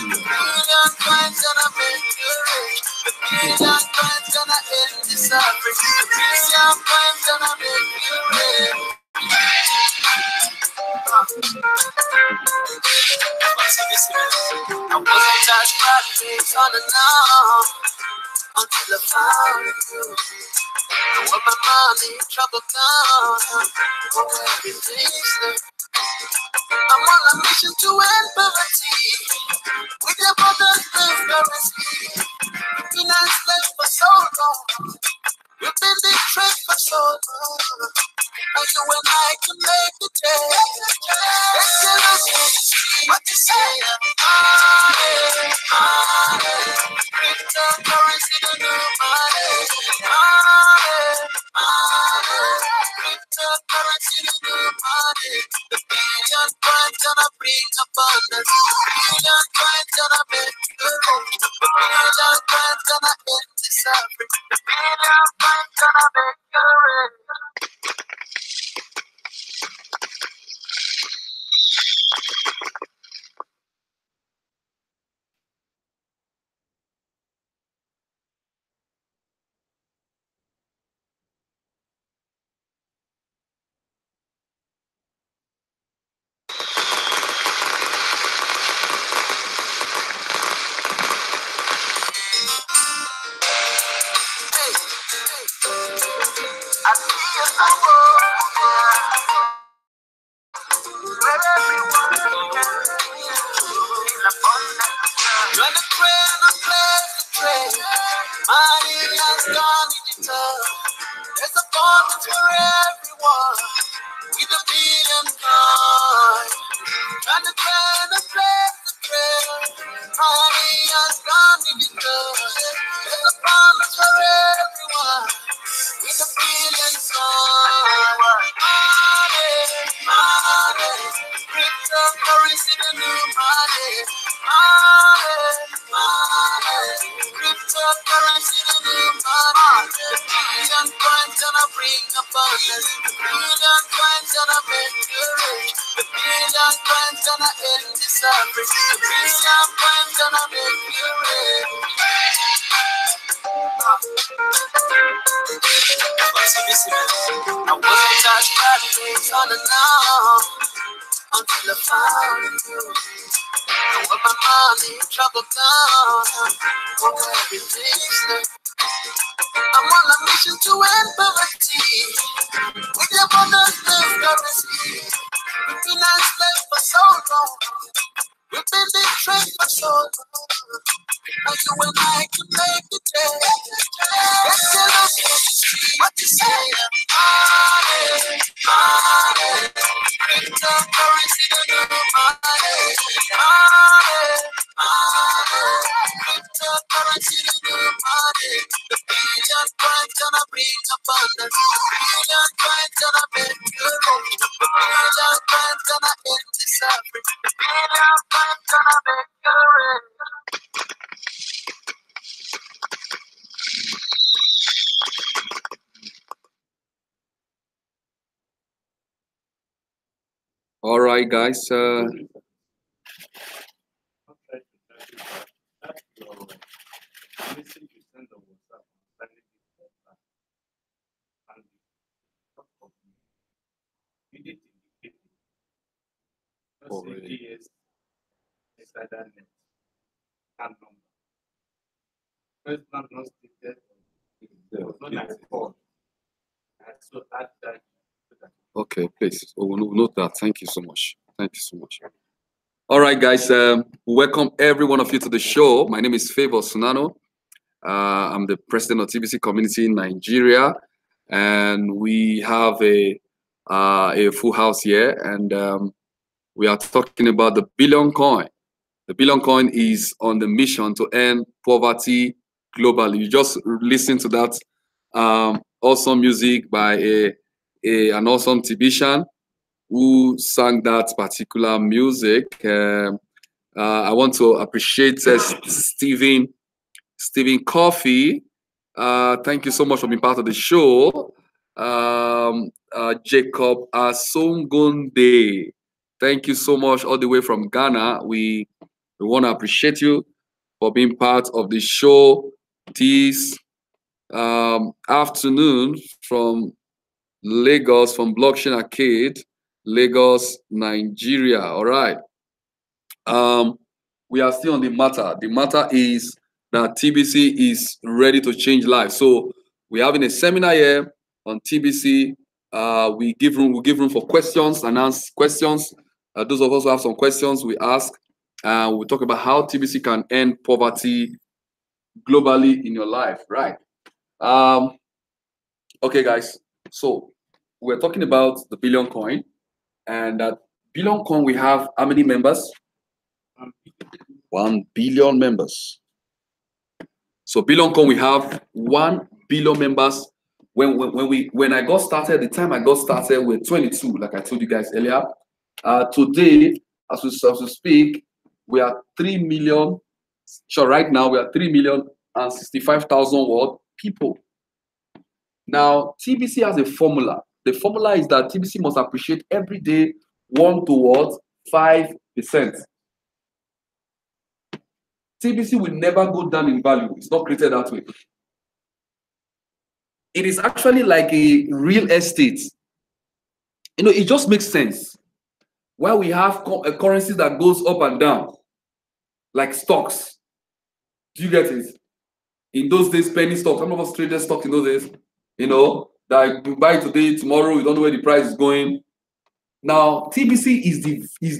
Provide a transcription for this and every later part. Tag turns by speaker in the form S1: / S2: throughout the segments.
S1: million coins gonna make you rich. The million coins gonna end this suffering. The million coins gonna make you rich. I wasn't touched by the things on the now until I found you. And when my money trouble down, everything's there. I'm on a mission to end poverty. With your brother's transparency. We've been enslaved for so long. We've been betrayed for so long. And you and I can make the change. Let's get us what you say. Cryptocurrency, the new money. Cryptocurrency, the new money. The billion coins gonna bring abundance. Billion coins gonna make you rich. The billion coins gonna end the suffering. The billion coins gonna make you rich. I see you somewhere where everyone can feel abundant. When the crane of place to trade, money has gone digital. There's abundance for everyone with a billion coins. When the crane of place to trade, money has gone digital. There's abundance for everyone. With a billion coins, money, cryptocurrency, the new money, cryptocurrency, the new money. The billion coins gonna bring abundance. The billion coins gonna make you rich. The billion coins gonna end the suffering. The billion coins gonna make you rich. I wasn't touched by the things on the now until I found you. And when my money trouble down, everything's there. I'm on a mission to end poverty. With your brother's currency. We've been enslaved for so long. We've been betrayed for so long. And you and I can make the change. Let's get us what you say. Cryptocurrency, the new money. Cryptocurrency, the new money. The billion coins gonna bring abundance. The billion coins gonna make you rich. The billion coins gonna end the suffering. The billion coins gonna make you rich.
S2: All right, guys. Okay, please. We'll note that. Thank you so much. Thank you so much. All right, guys. Welcome every one of you to the show. My name is Sunano. I'm the president of TBC Community Nigeria, and we have a full house here, and we are talking about the billion coin. The billion coin is on the mission to end poverty globally. You just listen to that awesome music by an awesome TBCian who sang that particular music. I want to appreciate Stephen Coffey. Thank you so much for being part of the show. Jacob Asongonde, thank you so much all the way from Ghana. We We want to appreciate you for being part of the show this afternoon from Lagos, from Blockchain Arcade, Lagos, Nigeria. All right. We are still on the matter. The matter is that TBC is ready to change lives. So we're having a seminar here on TBC. We give room for questions and answer questions. Those of us who have some questions, we ask. We talk about how TBC can end poverty globally in your life, right? Okay, guys. So we're talking about the billion coin, and that billion coin, we have how many members? 1 billion members. So billion coin, we have 1 billion members. When I got started, the time I got started, we're 22, like I told you guys earlier. Today, as we speak, we are 3 million. So right now we are 3,065,000 people. Now TBC has a formula. The formula is that TBC must appreciate every day 1 to 5%. TBC will never go down in value. It's not created that way. It is actually like a real estate. You know, it just makes sense. Where we have currencies that goes up and down, like stocks. Do you get it? In those days, penny stocks. Some of us traded stocks in those days. You know, that you buy today, tomorrow, you don't know where the price is going. Now, TBC is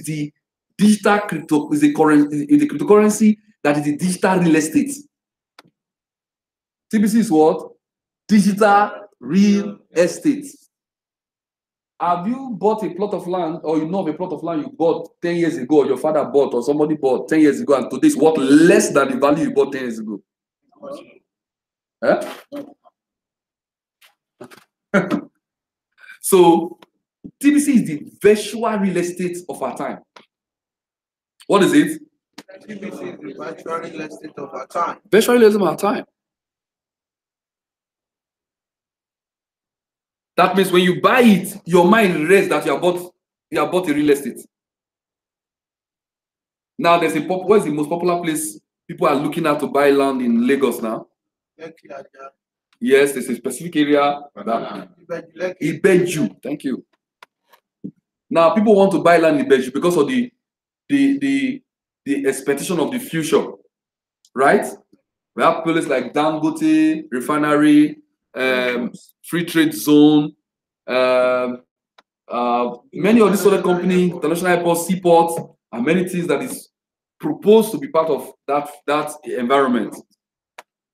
S2: the digital crypto, is the cryptocurrency that is the digital real estate. TBC is what? Digital real estate. Have you bought a plot of land, or you know of a plot of land you bought 10 years ago, or your father bought, or somebody bought 10 years ago, and today it's worth less than the value you bought 10 years ago? So TBC is the virtual real estate of our time. What is it?
S1: TBC is the virtual real estate of our time.
S2: Virtual real estate of our time. That means when you buy it, your mind rests that you have bought a real estate. Now there's where's the most popular place people are looking at to buy land in Lagos now? Yes, there's a specific area. Ibeju. Thank you. Now people want to buy land in Ibeju because of the expectation of the future, right? We have places like Dangote Refinery, Free Trade Zone, many of these other companies, international airports, seaports, and many things that is proposed to be part of that environment.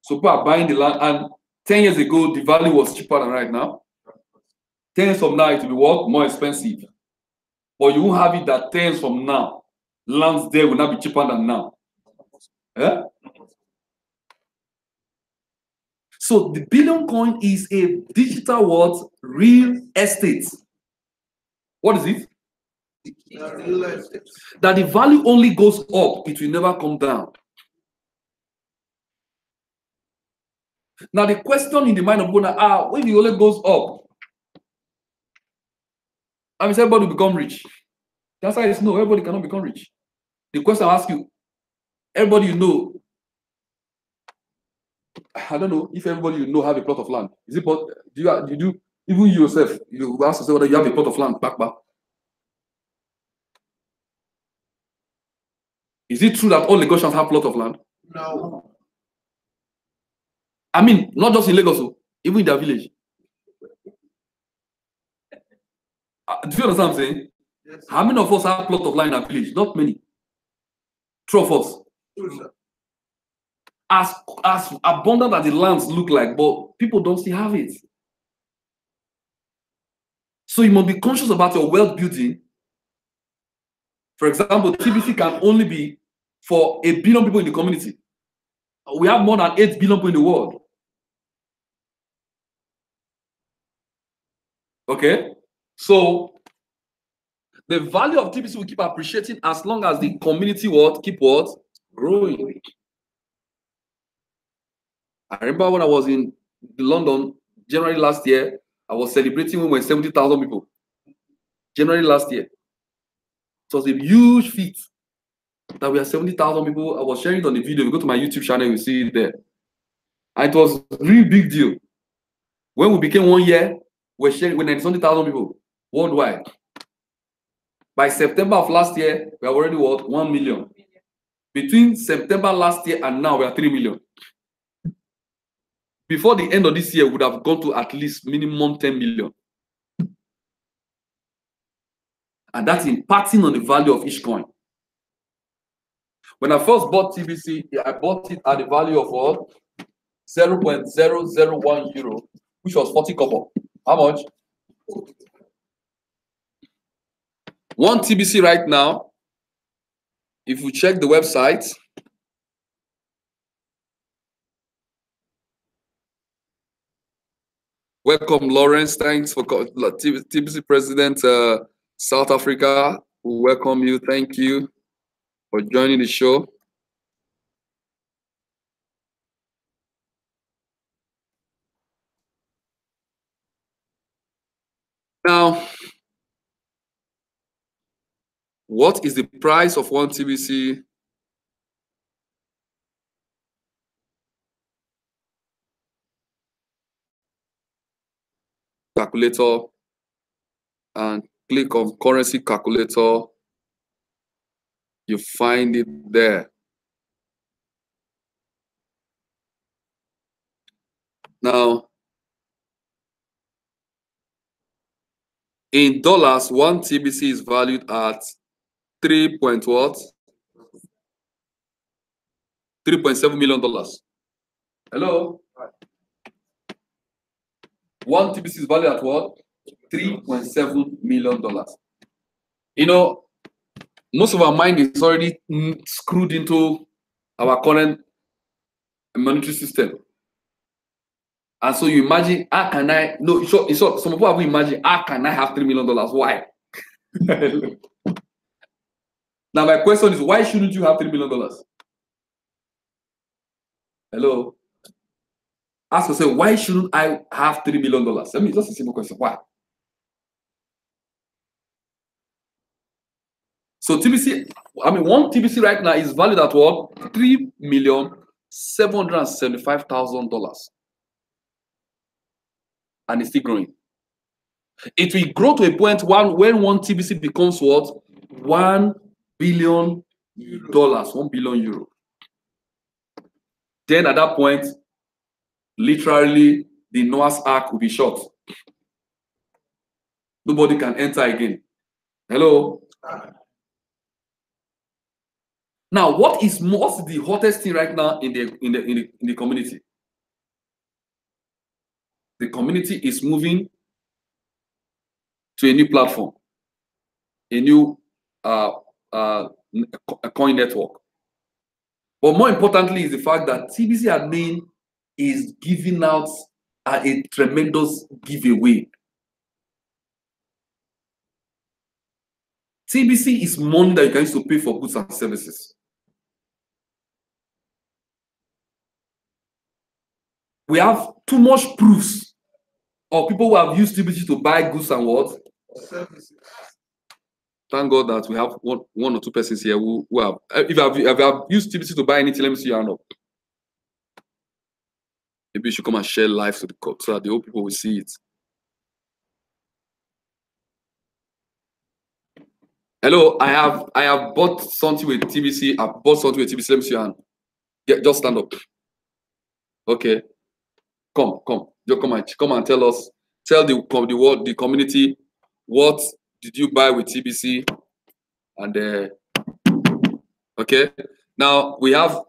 S2: So people are buying the land, and 10 years ago, the value was cheaper than right now. 10 years from now, it will be what? More expensive. But you won't have it that 10 years from now, lands there will not be cheaper than now. Yeah? So the billion coin is a digital what? Real estate. What is it?
S1: Real estate.
S2: That the value only goes up, it will never come down. Now the question in the mind of owner when it only goes up, I mean, everybody will become rich. That's why it's no, everybody cannot become rich. The question I ask you, everybody you know, I don't know if everybody you know have a plot of land. Is it? Do you even you yourself? You ask yourself whether you have a plot of land back. Is it true that all Lagosians have plot of land?
S1: No.
S2: I mean, not just in Lagos, even in their village. Do you understand what I'm saying?
S1: Yes.
S2: How many of us have plot of land in our village? Not many. 2 of us.
S1: True, sir.
S2: As abundant as the lands look like, but people don't still have it. So you must be conscious about your wealth building. For example, TBC can only be for 1 billion people in the community. We have more than 8 billion people in the world. Okay? So the value of TBC will keep appreciating as long as the community keep growing. I remember when I was in London, January last year, I was celebrating when we were 70,000 people. January last year. It was a huge feat. that we are 70,000 people. I was sharing it on the video. If you go to my YouTube channel, you see it there. And it was a really big deal. When we became 1 year, we're sharing with 90,000 people worldwide. By September of last year, we are already what? 1 million. Between September last year and now, we are 3 million. Before the end of this year, we would have gone to at least minimum 10 million. And that's impacting on the value of each coin. When I first bought TBC, I bought it at the value of what? 0.001 euro, which was 40 copper. How much? 1 TBC right now, if you check the website, welcome, Lawrence. Thanks for TBC President South Africa. We welcome you. Thank you for joining the show. Now, what is the price of 1 TBC? Calculator, and click on currency calculator. You find it there. Now, in dollars, 1 TBC is valued at $3.7 million. Hello? 1 TBC is valued at what? $3.7 million. You know, most of our mind is already screwed into our current monetary system. And so you imagine, how can I, no, some people have imagined, how can I have $3 million? Why? Now, my question is, why shouldn't you have $3 million? Hello? Ask yourself, why shouldn't I have $3 million? Let me just a simple question. Why? So TBC, I mean, 1 TBC right now is valued at what? $3,775,000. And it's still growing. It will grow to a point when 1 TBC becomes what? $1 billion. 1 billion euro. Then at that point, literally, the Noah's Ark will be shut. Nobody can enter again. Hello? Now, what's the hottest thing right now in the community? The community is moving to a new platform, a new coin network. But more importantly is the fact that TBC admin is giving out a tremendous giveaway. TBC is money that you can use to pay for goods and services. We have too much proofs of people who have used TBC to buy goods and what? Services. Thank God that we have one or two persons here who have. If you have used TBC to buy anything, let me see your hand up. Maybe you should come and share live to the court so that the whole people will see it. Hello, I have bought something with TBC. I've bought something with TBC. Let me see your hand. Yeah, just stand up. Okay. Come. You come and tell us. Tell the world, the community, what did you buy with TBC? And okay. Now we have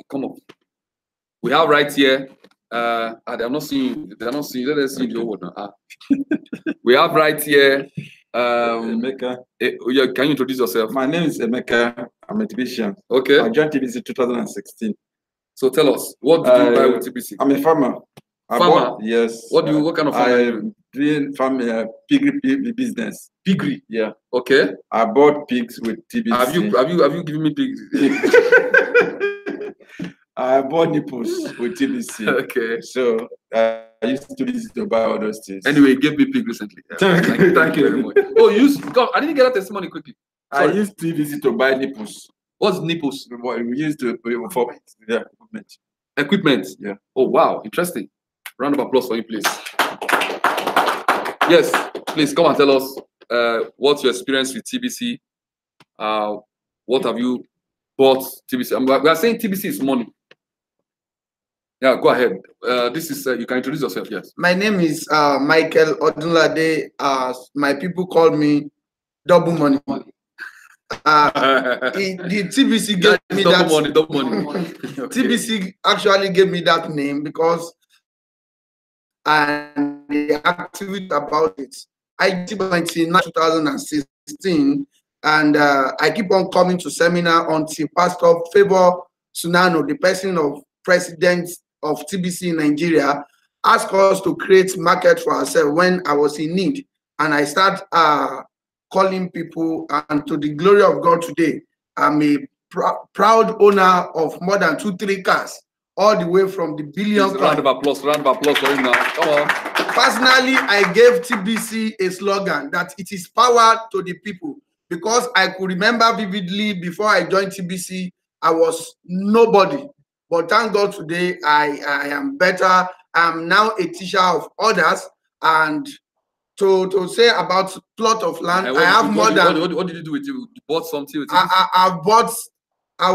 S2: we have right here. I'm not seeing. They're not seeing. Let us see the word now. We have right here.
S1: Emeka.
S2: Yeah, can you introduce yourself?
S1: My name is Emeka. I'm a TBC.
S2: Okay.
S1: I joined TBC 2016.
S2: So tell us, what did you buy with TBC?
S1: I'm a farmer.
S2: Farmer?
S1: Yes.
S2: What kind of farmer?
S1: I'm doing piggery business.
S2: Piggery?
S1: Yeah.
S2: Okay.
S1: I bought pigs with TBC.
S2: Have you given me pigs?
S1: I bought nipples with TBC.
S2: Okay.
S1: So I used TBC to buy all those things.
S2: Anyway, you gave me pig recently.
S1: Thank you very much.
S2: Oh, I didn't get that testimony quickly. Sorry.
S1: I used TBC to buy nipples.
S2: What's nipples?
S3: What we used to for equipment.
S2: Equipment.
S3: Yeah.
S2: Oh wow, interesting. Round of applause for you, please. Yes, please come and tell us what's your experience with TBC. What have you bought TBC? We are saying TBC is money. Yeah, go ahead. This is you can introduce yourself. Yes.
S4: My name is Michael Odunlade. My people call me Double Money. The TBC gave me
S2: double money.
S4: Okay. TBC actually gave me that name because and the activity about it. I did it in 2016, and I keep on coming to seminar until Pastor Favor Sunano, the person of president of TBC Nigeria, asked us to create market for ourselves when I was in need, and I start calling people, and to the glory of God today, I'm a proud owner of more than 2-3 cars, all the way from the billion.
S2: Round of applause for him now. Come on.
S4: Personally, I gave TBC a slogan that it is power to the people, because I could remember vividly before I joined TBC, I was nobody. But thank God today I am better. I'm now a teacher of others, and to say about plot of land, I have more than.
S2: What did you do with you? You bought something with
S4: I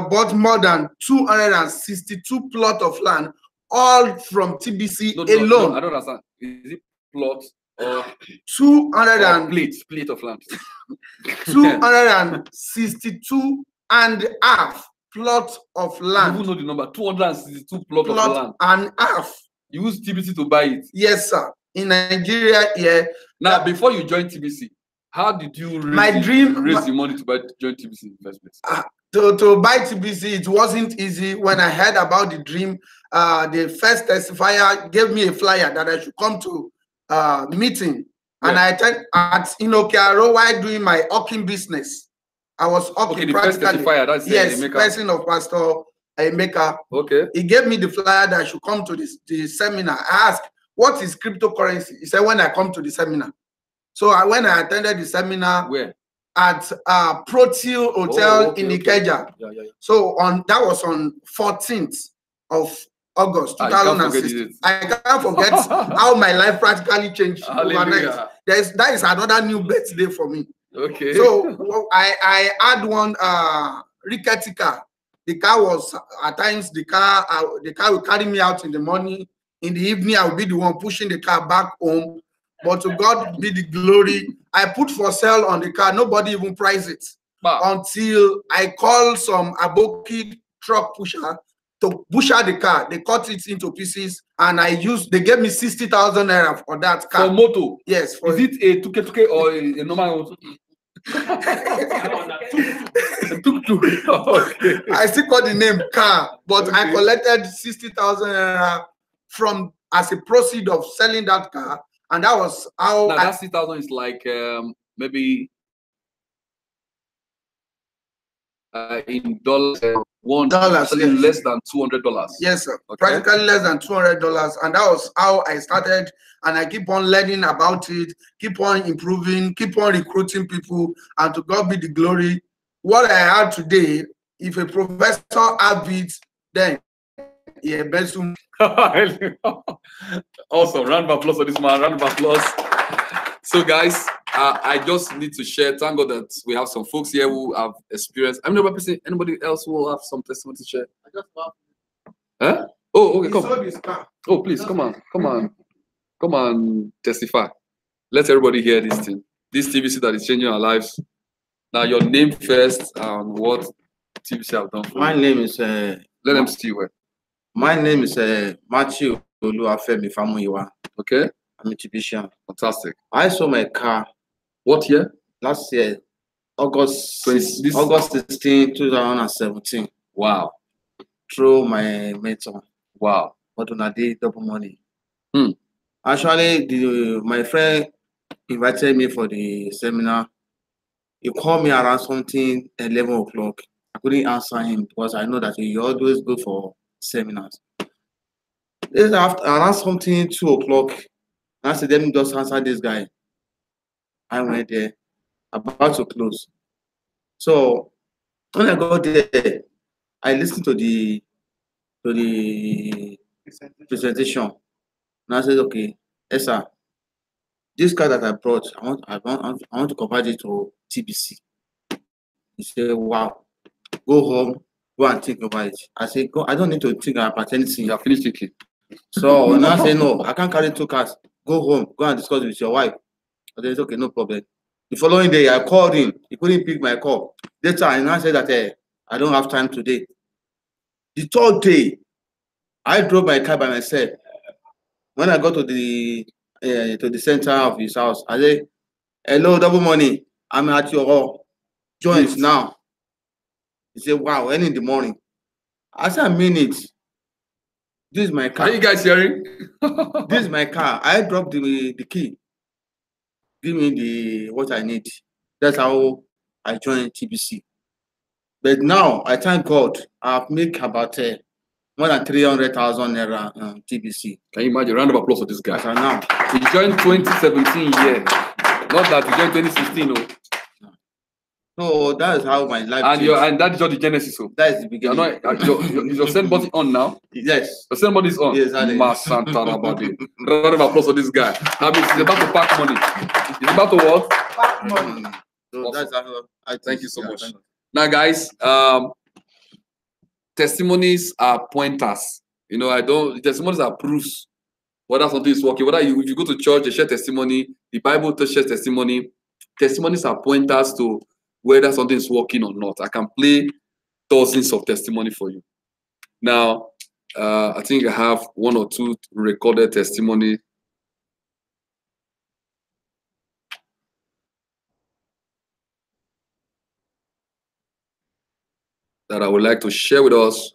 S4: bought more than 262 plot of land, all from TBC alone.
S2: No, I don't understand. Is it plot or
S4: 200 and
S2: plate of land?
S4: 262 and half plot of land.
S2: You even know the number. 262 plot of land
S4: and half.
S2: You use TBC to buy it?
S4: Yes, sir. In Nigeria, yeah.
S2: Now, before you joined TBC, how did you raise the money to join TBC in the first place?
S4: To buy TBC, it wasn't easy. When I heard about the dream, the first testifier gave me a flyer that I should come to meeting. Yeah. And I attended at Inokiaro while doing my hawking business. I was hawking
S2: the first testifier, that's
S4: person of Pastor Emeka.
S2: Okay.
S4: He gave me the flyer that I should come to the seminar. I asked, what is cryptocurrency? He said, when I come to the seminar. So when I attended the seminar,
S2: where?
S4: At Protil Hotel in Ikeja.
S2: Yeah.
S4: So that was on 14th of August 2006. I can't forget how my life practically changed overnight. That is another new birthday for me.
S2: Okay.
S4: So I had one rickety car. The car was at times the car will carry me out in the morning. In the evening, I will be the one pushing the car back home. But to God be the glory. I put for sale on the car. Nobody even priced it.
S2: Wow.
S4: Until I called some Aboki truck pusher to butcher the car. They cut it into pieces, and they gave me 60,000 naira for that car.
S2: For moto?
S4: Yes.
S2: Is it a 2K or a normal moto? Okay.
S4: I still call the name car, but okay. I collected 60,000 naira from as a proceed of selling that car. And that was how.
S2: Now, that 60,000 is like maybe in dollars, $1 less than $200.
S4: Yes, sir.
S2: Okay.
S4: Practically less than $200. And that was how I started. And I keep on learning about it, keep on improving, keep on recruiting people. And to God be the glory. What I had today, if a professor had it, then yeah, Besum.
S2: Awesome. Round of applause for this man. Round of applause. So, guys, I just need to share. Thank God that we have some folks here who have experience. I mean, anybody else who will have some testimony to share? Huh? Oh, okay, come. Oh, please, come on, testify. Let everybody hear this thing. This TBC that is changing our lives. Now, your name first and what TBC have done for
S5: My name is.
S2: Let them see where.
S5: My name is Matthew Oluwafemi Famuyiwa.
S2: Okay.
S5: I'm a TBC.
S2: Fantastic.
S5: I saw my car.
S2: What year?
S5: Last year, August 16, 2017.
S2: Wow.
S5: Through my mentor.
S2: Wow.
S5: But on a day, double money.
S2: Actually,
S5: my friend invited me for the seminar. He called me around something 11 o'clock. I couldn't answer him because I know that he always go for seminars. Then after around something 2 o'clock, I said, let me just answer this guy. I went there, about to close. So When I got there, I listened to the presentation. And I said, okay, yes, sir. This car that I brought, I want to convert it to TBC. He said, wow, go home, go and think about it. I said, go, I don't need to think about anything.
S2: You are finished thinking.
S5: So now I say, no, I can't carry 2 cars. Go home, go and discuss with your wife. I said, okay, no problem. The following day, I called him. He couldn't pick my call. Later, I now said that I don't have time today. The 3rd day, I drove my car by myself. When I got to the center of his house, I said, hello, double money. I'm at your joints now. He said, wow, early in the morning. I said, I mean it. This is my car.
S2: Are you guys hearing?
S5: This is my car. I dropped the key. Give me what I need. That's how I joined TBC. But now, I thank God, I've made about more than 300,000 naira TBC.
S2: Can you imagine? Round of applause for this guy.
S5: As now.
S2: He joined 2017 year. Not that he joined 2016. No.
S5: So that is how my life
S2: And that is just the genesis. So.
S5: That is the beginning.
S2: Is your send body on now?
S5: Yes.
S2: Your send body is on.
S5: Yes,
S2: Round of applause for this guy. That means he's about to pack money. He's about to what?
S5: Pack money. So
S2: awesome.
S5: That's how I
S2: thank you so much. Now, guys, testimonies are pointers. You know, testimonies are proofs whether something is working. Whether if you go to church, they share testimony. The Bible shares testimony. Testimonies are pointers to whether something is working or not. I can play dozens of testimony for you. Now, I think I have 1 or 2 recorded testimony. That I would like to share with us.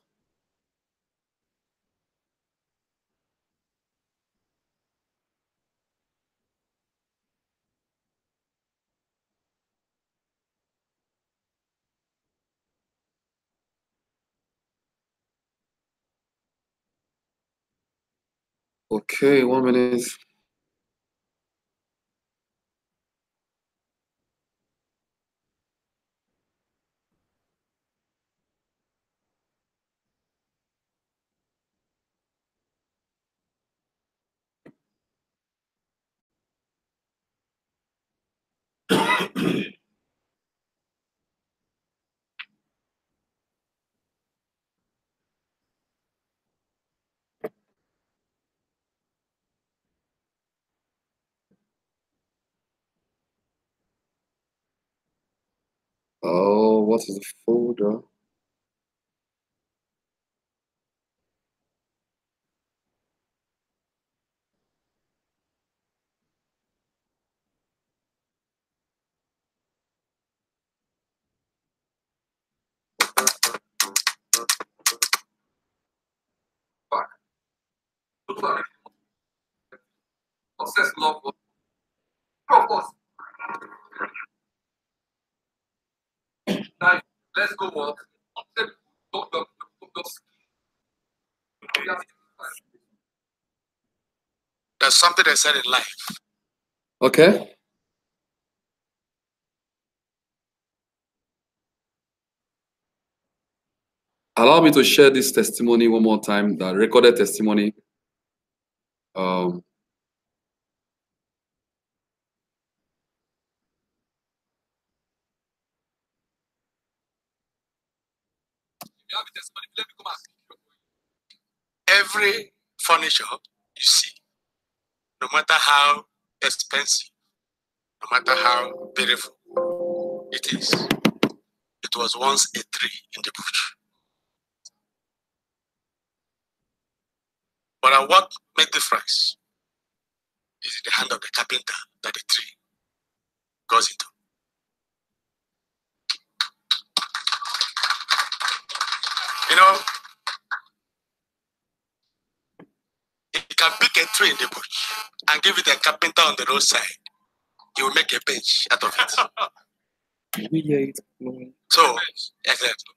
S2: Okay, 1 minute. Oh, what is the folder? Obsessed love. Now, let's go walk.
S1: There's something I said in life.
S2: Okay. Allow me to share this testimony one more time, the recorded testimony.
S1: Every furniture you see, no matter how expensive, no matter how beautiful it is, it was once a tree in the bush. But what makes the difference is in the hand of the carpenter that the tree goes into. You know, you can pick a tree in the bush and give it a carpenter on the roadside. He will make a bench out of it. So, exactly.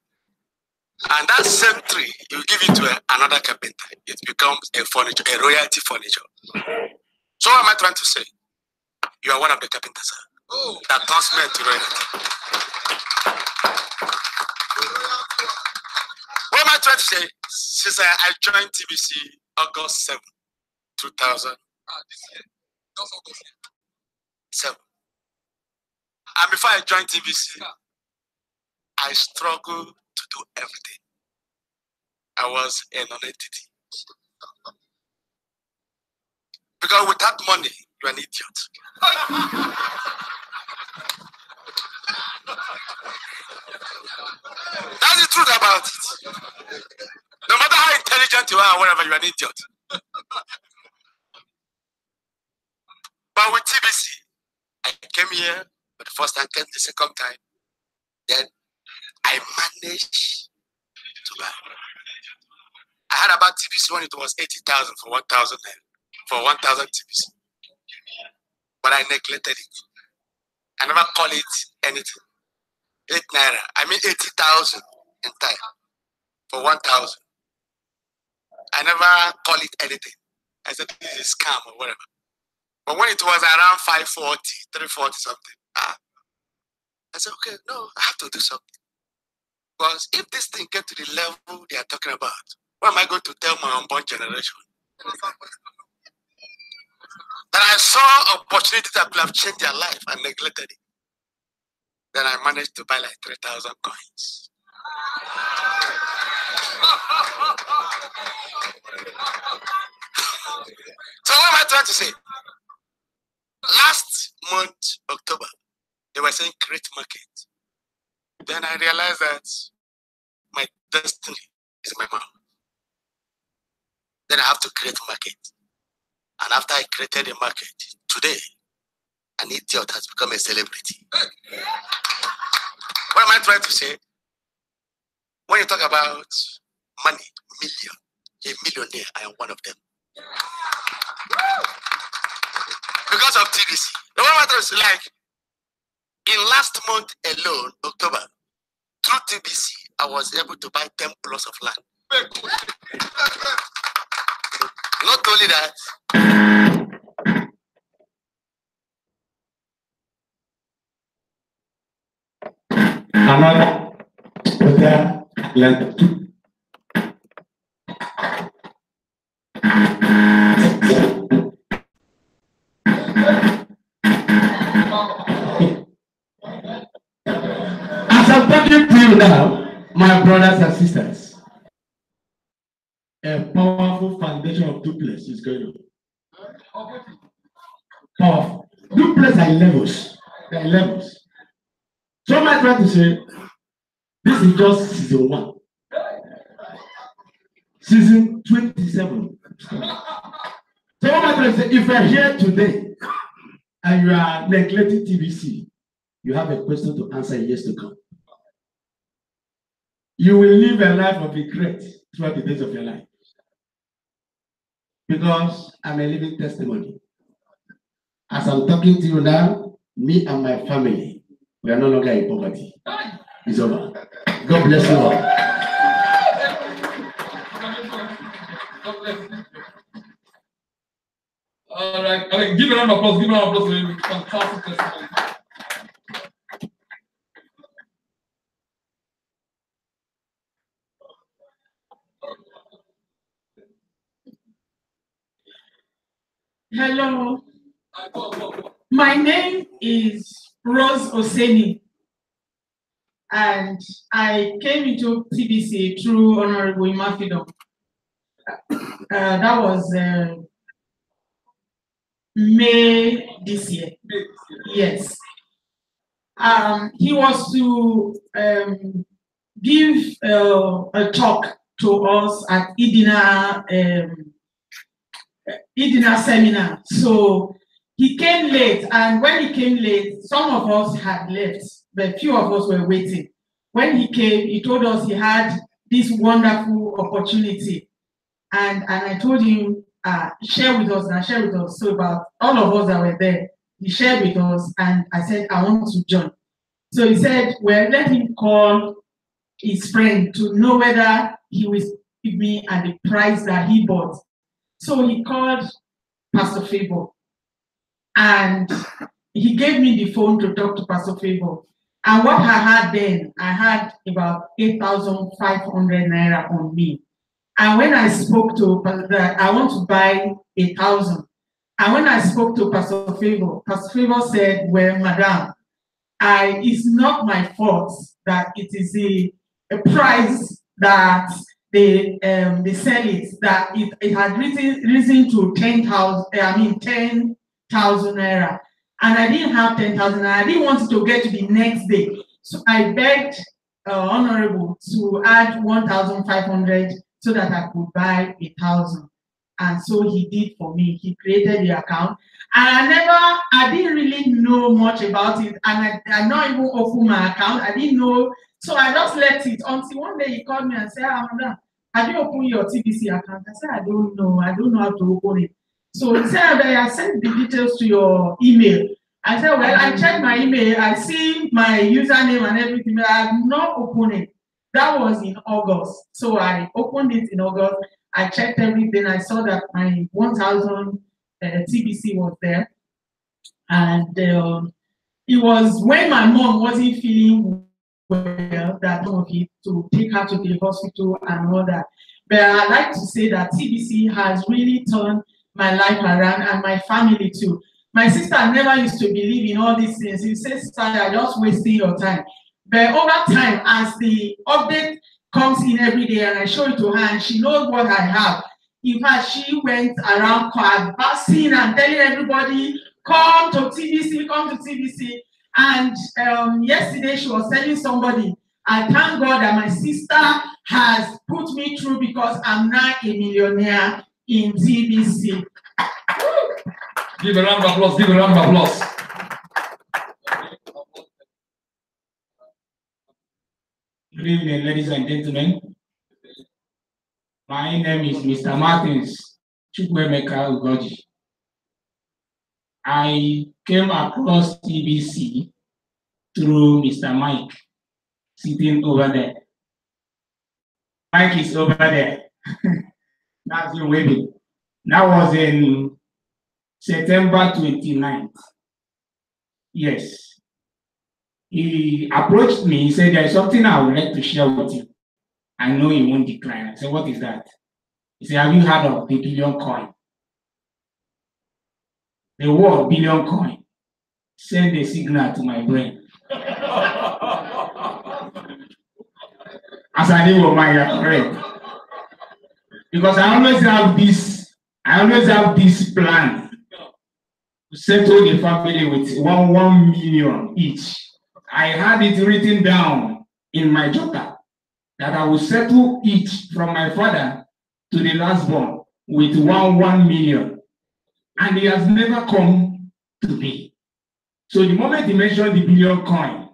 S1: And that same tree, you give it to another carpenter. It becomes a furniture, a royalty furniture. So what am I trying to say? You are one of the carpenters that transmit to royalty. trying to say? Since I joined TBC August 7, 2000. This year. Just August 7. And before I joined TBC, I struggled to do everything. I was a non-entity. Because without money, you're an idiot. That's the truth about it. No matter how intelligent you are, or whatever, you're an idiot. But with TBC, I came here for the first time, came the second time. Then I managed to buy. I had about TBC when it was 80,000 for 1,000 for 1,000 TBC. But I neglected it. I never called it anything. 8 naira. I mean 80,000 entire for 1,000. I never called it anything. I said this is a scam or whatever. But when it was around 540, 340 something, I said, okay, no, I have to do something. Because if this thing gets to the level they are talking about, what am I going to tell my unborn generation? That I saw opportunities that could have changed their life and neglected it. Then I managed to buy like 3,000 coins. So what am I trying to say? Last month, October, they were saying create market. Then I realized that my destiny is my mouth. Then I have to create market. And after I created a market, today, an idiot has become a celebrity. What am I trying to say? When you talk about money, a millionaire, I am one of them. Because of TBC. The one matter is like, in last month alone, October, through TBC, I was able to buy 10 plots of land. Not only that,
S6: another land. As I'm talking to you now, my brothers and sisters, a powerful foundation of duplex is going on. Powerful. Duplex are levels. There are levels. So am I trying to say, this is just season 1. Season 27. So what am I trying to say? If you're here today and you are neglecting TBC, you have a question to answer in years to come. You will live a life of regret throughout the days of your life. Because I'm a living testimony. As I'm talking to you now, me and my family, we are no longer in poverty. It's over. God bless you all.
S3: All right. Give a round of applause. Give a round of applause for fantastic testimony.
S7: Hello, my name is Rose Oseni, and I came into TBC through Honorable Imafidon. That was May this year. Yes. He was to give a talk to us at Idina seminar. So he came late, and when he came late, some of us had left, but few of us were waiting. When he came, he told us he had this wonderful opportunity, and I told him, share with us and share with us. So about all of us that were there, he shared with us, and I said, I want to join. So he said, well, let him call his friend to know whether he will give me at the price that he bought. So he called Pastor Favor, and he gave me the phone to talk to Pastor Favor. And what I had then, I had about 8,500 naira on me. And when I spoke to, I want to buy 1,000. And when I spoke to Pastor Favor said, well, madam, it's not my fault that it is a price that they sell it, that it had risen to 10,000 naira. And I didn't have 10,000 naira. I didn't want it to get to the next day. So I begged Honorable to add 1,500 so that I could buy 1,000. And so he did for me. He created the account. And I didn't really know much about it. And I not even open my account. I didn't know. So I just left it until one day he called me and said, Madam, have you opened your TBC account? I said, I don't know. I don't know how to open it. So he said, I sent the details to your email. I said, well, I checked my email. I see my username and everything, but I have not opened it. That was in August. So I opened it in August. I checked everything. I saw that my 1,000 TBC was there. And it was when my mom wasn't feeling well that of it to take her to the hospital and all that. But I like to say that TBC has really turned my life around and my family too. My sister never used to believe in all these things. She says, sister, you're just wasting your time. But over time, as the update comes in every day and I show it to her and she knows what I have. In fact, she went around advancing and telling everybody, come to TBC, come to TBC. And yesterday she was telling somebody, I thank God that my sister has put me through because I'm now a millionaire in TBC.
S3: Give a round of applause, give a round of applause.
S8: Good evening, ladies and gentlemen. My name is Mr. Martins Chukwemeka Ugoji. I came across TBC through Mr. Mike, sitting over there. Mike is over there. That's him waving. That was in September 29th. Yes. He approached me, he said, there's something I would like to share with you. I know he won't decline. I said, what is that? He said, have you heard of the billion coin? The word billion coin sent a signal to my brain. As I did with my correct. Because I always have this plan to settle the family with 1 million each. I had it written down in my jotter that I will settle each from my father to the last born with 1 million. And he has never come to me. So the moment he mentioned the billion coin,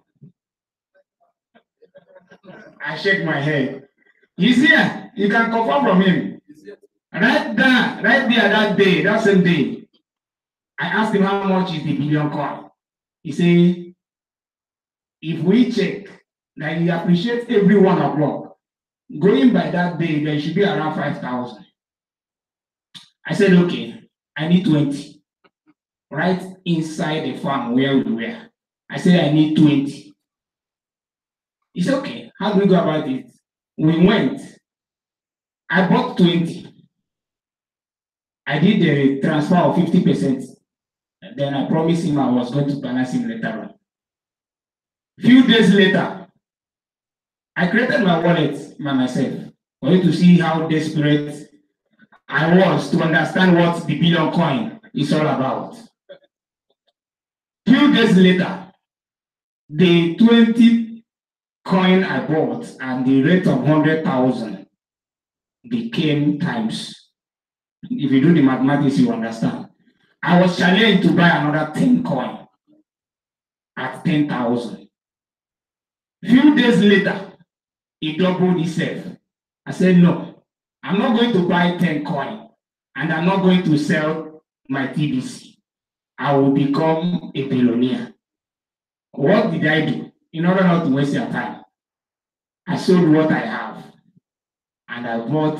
S8: I shake my head. He's here. You can confirm from him. Right there, that day, that same day, I asked him how much is the billion coin. He said, if we check that he appreciates every 1 o'clock, going by that day, there should be around 5,000. I said, okay, I need 20. Right inside the farm where we were. I said, I need 20. He said, okay, how do we go about it? We went. I bought 20. I did the transfer of 50%. And then I promised him I was going to balance him later on. Few days later, I created my wallet by myself for you to see how desperate I was to understand what the billion coin is all about. Few days later, the 20 coin I bought and the rate of 100,000 became times. If you do the mathematics, you understand. I was challenged to buy another 10 coin at 10,000. Few days later, it doubled itself. I said, no, I'm not going to buy 10 coin and I'm not going to sell my TBC. I will become a billionaire. What did I do? In order not to waste your time, I sold what I have and I bought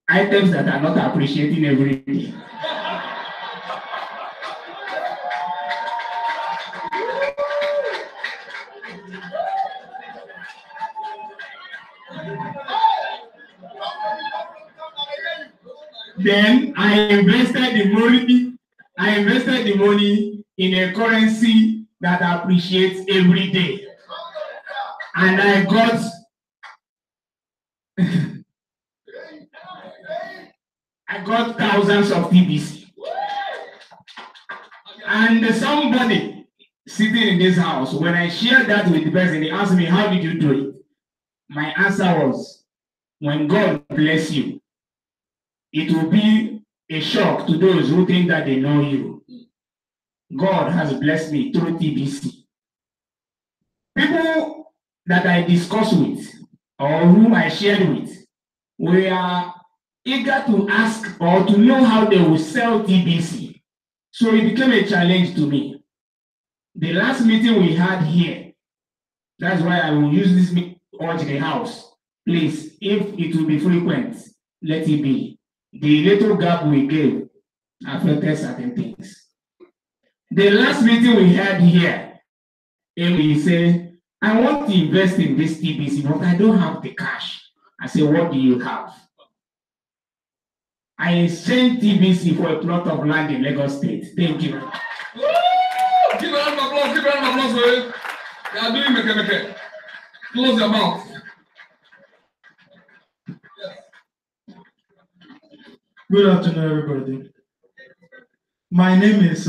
S8: items that are not appreciating every day. Then I invested the money. I invested the money in a currency that appreciates every day, and I got. I got thousands of TBC. And somebody sitting in this house, when I shared that with the person, he asked me, how did you do it? My answer was, when God bless you, it will be a shock to those who think that they know you. God has blessed me through TBC. People that I discuss with, or whom I shared with, were eager to ask or to know how they will sell TBC. So it became a challenge to me. The last meeting we had here, that's why I will use this urge the house. Please, if it will be frequent, let it be. The little gap we gave affected certain things. The last meeting we had here, he said, I want to invest in this TBC, but I don't have the cash. I said, what do you have? I exchanged TBC for a plot of land in Lagos State. Thank you.
S3: Woo! Give a round of applause. Give a round of applause for it. They are doing meke. Close your mouth. Yes.
S9: Good afternoon, everybody. My name is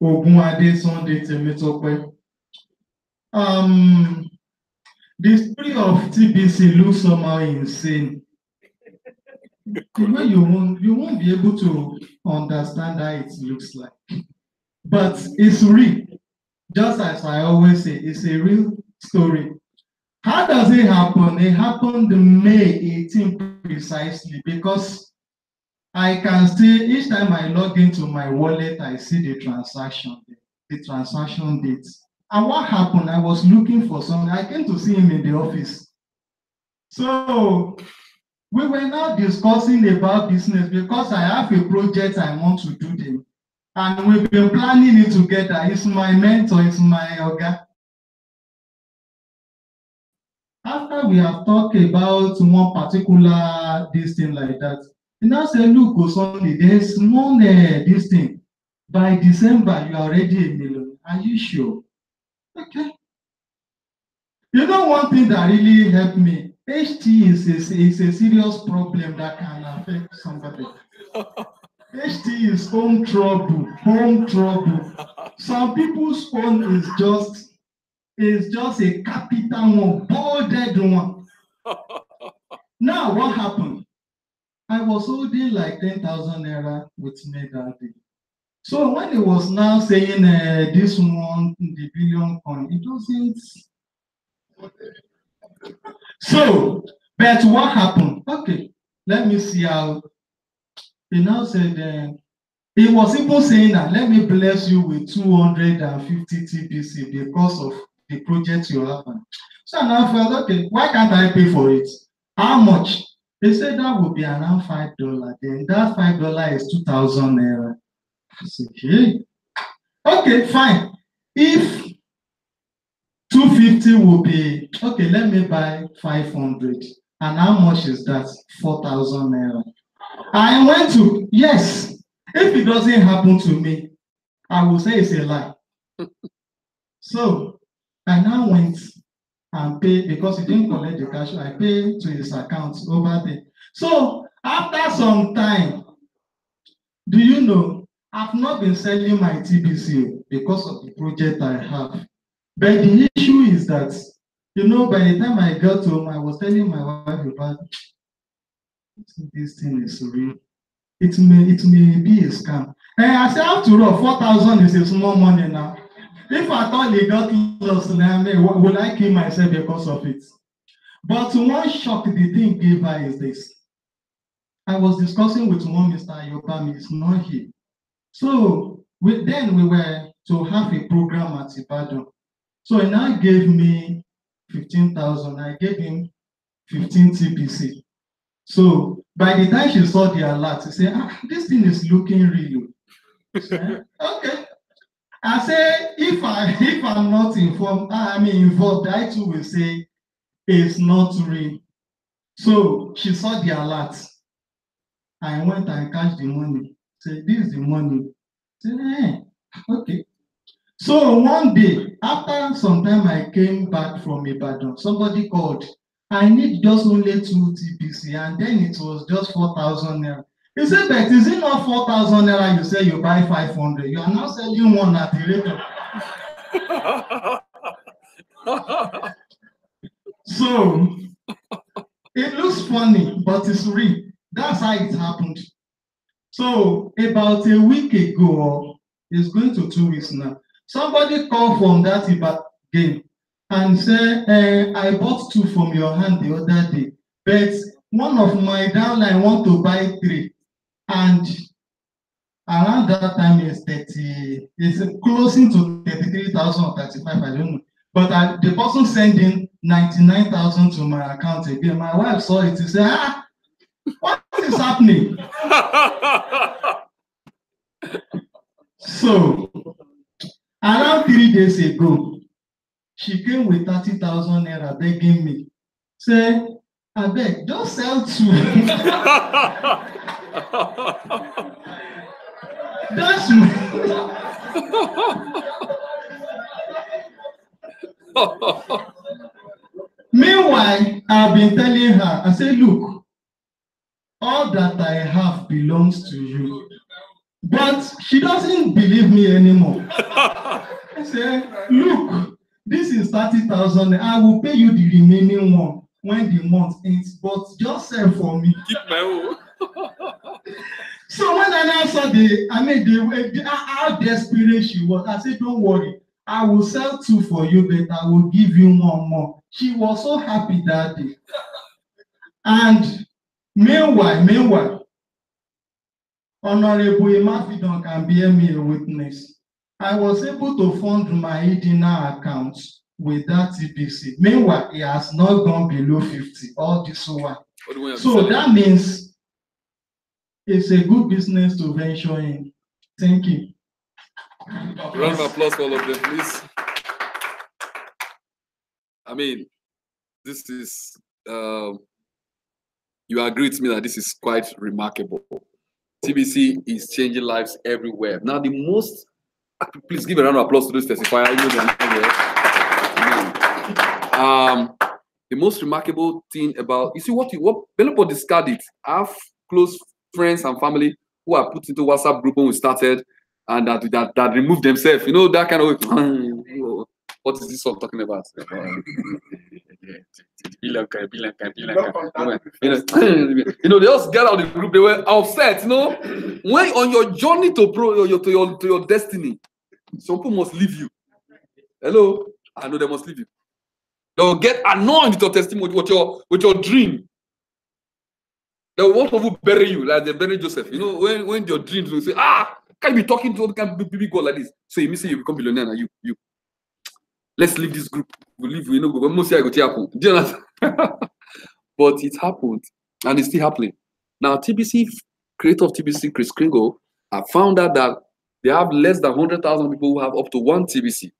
S9: Ogunade Sunday Temitope. The story of TBC looks somehow insane. You won't be able to understand how it looks like. But it's real. Just as I always say, it's a real story. How does it happen? It happened May 18 precisely, because I can see each time I log into my wallet, I see the transaction date. And what happened? I was looking for something. I came to see him in the office. So we were now discussing about business, because I have a project I want to do them. And we've been planning it together. It's my mentor, it's my Oga. After we have talked about one particular this thing like that, he now said, look, Osoni, there's one this thing. By December, you are already a million. Are you sure? Okay. You know one thing that really helped me? HT is a serious problem that can affect somebody. HT is home trouble. Some people's phone is just a capital one, bolded one. Now what happened? I was holding like 10,000 naira with me that day. So when it was now saying this one, the billion coin, it doesn't. So, but what happened? Okay, let me see how. He now said, he was even saying that, let me bless you with 250 TBC because of the project you have. So now I felt, okay, why can't I pay for it? How much? They said that would be around $5. Then that $5 is 2,000 naira. I said, okay. Okay, fine. If 250 will be, okay, let me buy 500. And how much is that? 4,000 naira. I went to, yes, if it doesn't happen to me, I will say it's a lie. So I now went and paid, because he didn't collect the cash, I paid to his account over there. So after some time, do you know, I've not been selling my TBC because of the project I have. But the issue is that, you know, by the time I got home, I was telling my wife about this thing is real. It may be a scam. And I said, after all, 4,000 is a small money now. If I thought they got lost, will I kill myself because of it? But one shock the thing gave her is this. I was discussing with one Mr. Ayobami, is not here. So we were to have a program at Ibadan. So he now gave me 15,000. I gave him 15 TBC. So by the time she saw the alert, she said, this thing is looking real. Okay. I say, if I'm not informed, involved, I too will say it's not real. So she saw the alert. I went and cashed the money. Say, this is the money. Say, okay. So one day, after some time, I came back from Ibadan. Somebody called. I need just only 2 TBC, and then it was just 4,000 naira. He said, but is it not 4,000 naira? You say you buy 500. You are now selling one at the rate of. So it looks funny, but it's real. That's how it happened. So about a week ago, it's going to 2 weeks now. Somebody called from that game and said, I bought 2 from your hand the other day, but one of my downline want to buy 3. And around that time is 30, it's closing to 33,000 or 35, I don't know. But the person sending 99,000 to my account again. My wife saw it and said, what is happening? So around 3 days ago, she came with 30,000 naira begging me. Say, I beg, just sell 2. That's Meanwhile, I've been telling her, I say, look, all that I have belongs to you. But she doesn't believe me anymore. I say, look, this is 30,000. I will pay you the remaining one when the month ends, but just sell for me. Keep my own. So when I now saw how desperate she was, I said, don't worry, I will sell 2 for you, but I will give you 1 more. She was so happy that day. And meanwhile, Honorable Imafidon can bear me a witness. I was able to fund my Idina account with that TBC. Meanwhile, it has not gone below 50, all this one. So that means it's a good business to venture in. Thank you.
S2: Round of applause for all of them, please. I mean, this is, you agree with me that this is quite remarkable. TBC is changing lives everywhere. Now, please give a round of applause to this testifier. The most remarkable thing about, you see what Belopo discarded, I have close friends and family who are put into WhatsApp group when we started and that removed themselves. You know, that kind of, what is this song talking about? You know, they just get out of the group, they were upset, you know. When on your journey to your destiny, some people must leave you. Hello? I know they must leave you. They'll get annoyed with your testimony, with your dream. They'll want to bury you, like they bury Joseph. You know, when your dreams will say, can't you be talking to all kind of baby God like this? So you say you become billionaire and you. Let's leave this group. We leave, you know, but most I go to happen. Do you understand? But it happened, and it's still happening. Now, TBC, creator of TBC, Chris Kringle, I found out that they have less than 100,000 people who have up to 1 TBC.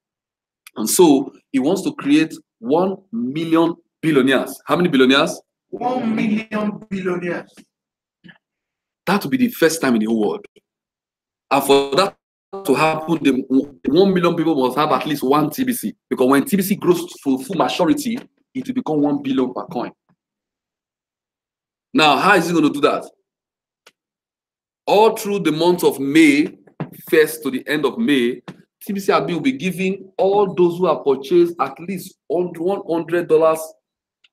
S2: And so he wants to create 1 million billionaires. How many billionaires?
S4: 1 million billionaires.
S2: That will be the first time in the whole world. And for that to happen, the 1 million people must have at least 1 TBC. Because when TBC grows to full maturity, it will become 1 billion per coin. Now, how is he going to do that? All through the month of May, 1st to the end of May, TBC admin will be giving all those who have purchased at least $100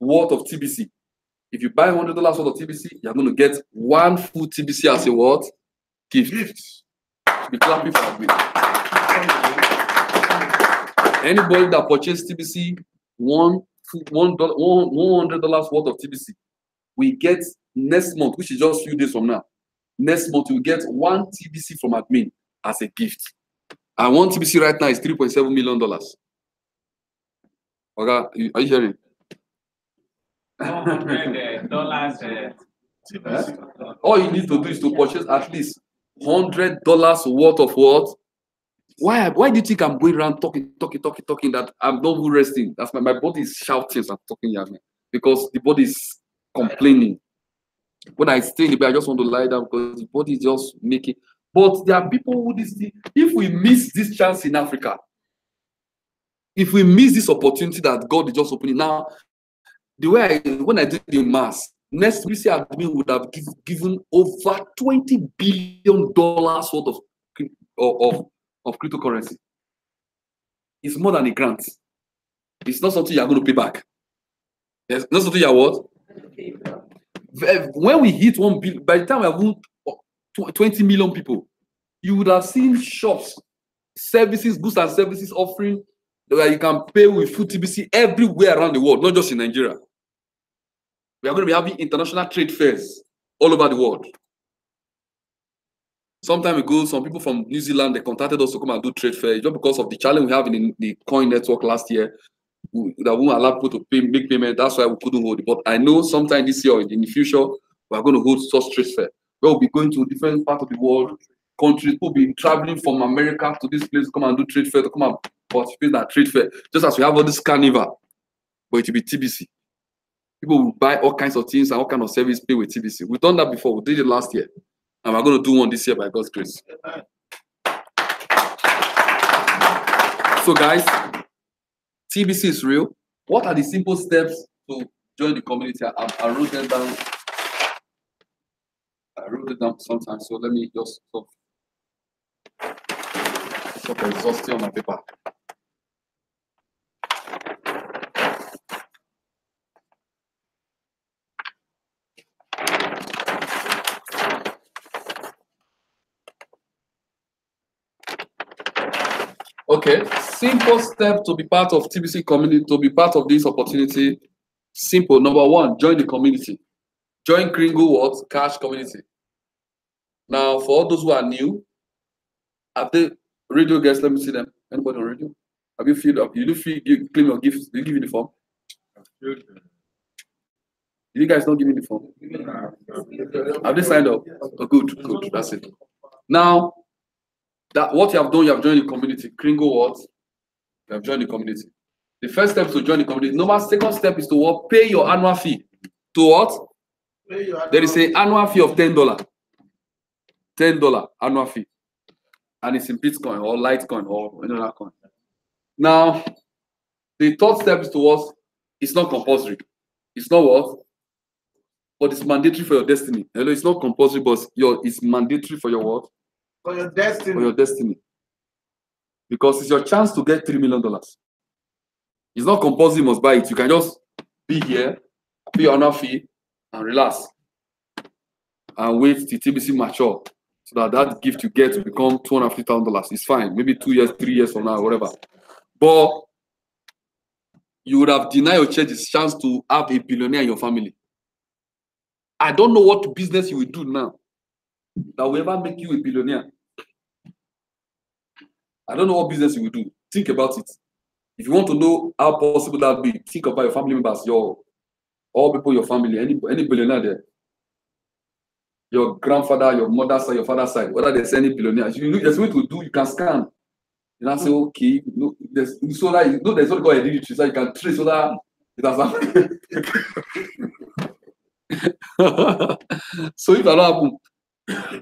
S2: worth of TBC. If you buy $100 worth of TBC, you're going to get 1 full TBC as a what? Gift. Be clapping for admin. Anybody that purchased TBC, $100 worth of TBC, we get next month, which is just a few days from now. Next month, we get 1 TBC from admin as a gift. And 1 TBC right now is $3.7 million. Okay, are you hearing?
S10: $100.
S2: All you need to do is to purchase at least $100 worth of what? Why do you think I'm going around talking that I'm not resting? That's my body is shouting as I'm talking here, because the body is complaining. When I stay in the bed, I just want to lie down because the body is just making. But there are people who this thing, if we miss this chance in Africa, if we miss this opportunity that God is just opening now, the way when I did the mass, next TBC admin would have given over $20 billion worth of cryptocurrency. It's more than a grant. It's not something you're going to pay back. It's not something you're what? When we hit 1 billion, by the time we have 20 million people, you would have seen shops, services, goods and services offering where you can pay with full TBC everywhere around the world, not just in Nigeria. We are going to be having international trade fairs all over the world. Some time ago, some people from New Zealand, they contacted us to come and do trade fair just because of the challenge we have in the coin network last year. That won't allow people to make payment. That's why we couldn't hold it. But I know sometime this year or in the future, we are going to hold such trade fair. We'll be going to different parts of the world, countries. People will be traveling from America to this place to come and do trade fair, to come and participate in that trade fair. Just as we have all this carnival, but it will be TBC. People will buy all kinds of things and all kinds of service pay with TBC. We've done that before. We did it last year. And we're going to do one this year by God's grace. So guys, TBC is real. What are the simple steps to join the community? I wrote them down. I wrote it down sometimes. So let me just stop exhausting on my paper. Okay, simple step to be part of TBC community, to be part of this opportunity. Simple. Number one, join the community. Join Kringle what? Cash community. Now, for all those who are new, are the radio guests? Let me see them. Anybody on radio? Have you filled up? You do claim your gifts? Did you give me the form? Did you guys not give me the form? Have they signed up? Oh, good. That's it. Now, that what you have done, you have joined the community. Kringle what? You have joined the community. The first step is to join the community. Normal second step is to what? Pay your annual fee. To what? There is an annual fee of $10. $10 annual fee. And it's in Bitcoin or Litecoin or another coin. Now, the third step is to what? It's not compulsory. It's not what? But it's mandatory for your destiny. Hello, it's not compulsory, but it's mandatory for your what?
S4: For your destiny.
S2: For your destiny. Because it's your chance to get $3 million. It's not compulsory, you must buy it. You can just be here, pay your annual fee, and relax. And wait till TBC mature. So that gift you get will become $250,000. It's fine. Maybe 2 years, 3 years from now, whatever. But you would have denied your church this chance to have a billionaire in your family. I don't know what business you will do now that will ever make you a billionaire. I don't know what business you will do. Think about it. If you want to know how possible that be, think about your family members, all people in your family, any billionaire there. Your grandfather, your mother's side, your father's side, whether there's any billionaire. There's a way to do, you can scan. And I say, okay, there's what called hereditary, so you can trace so that it has happened. So if that happen,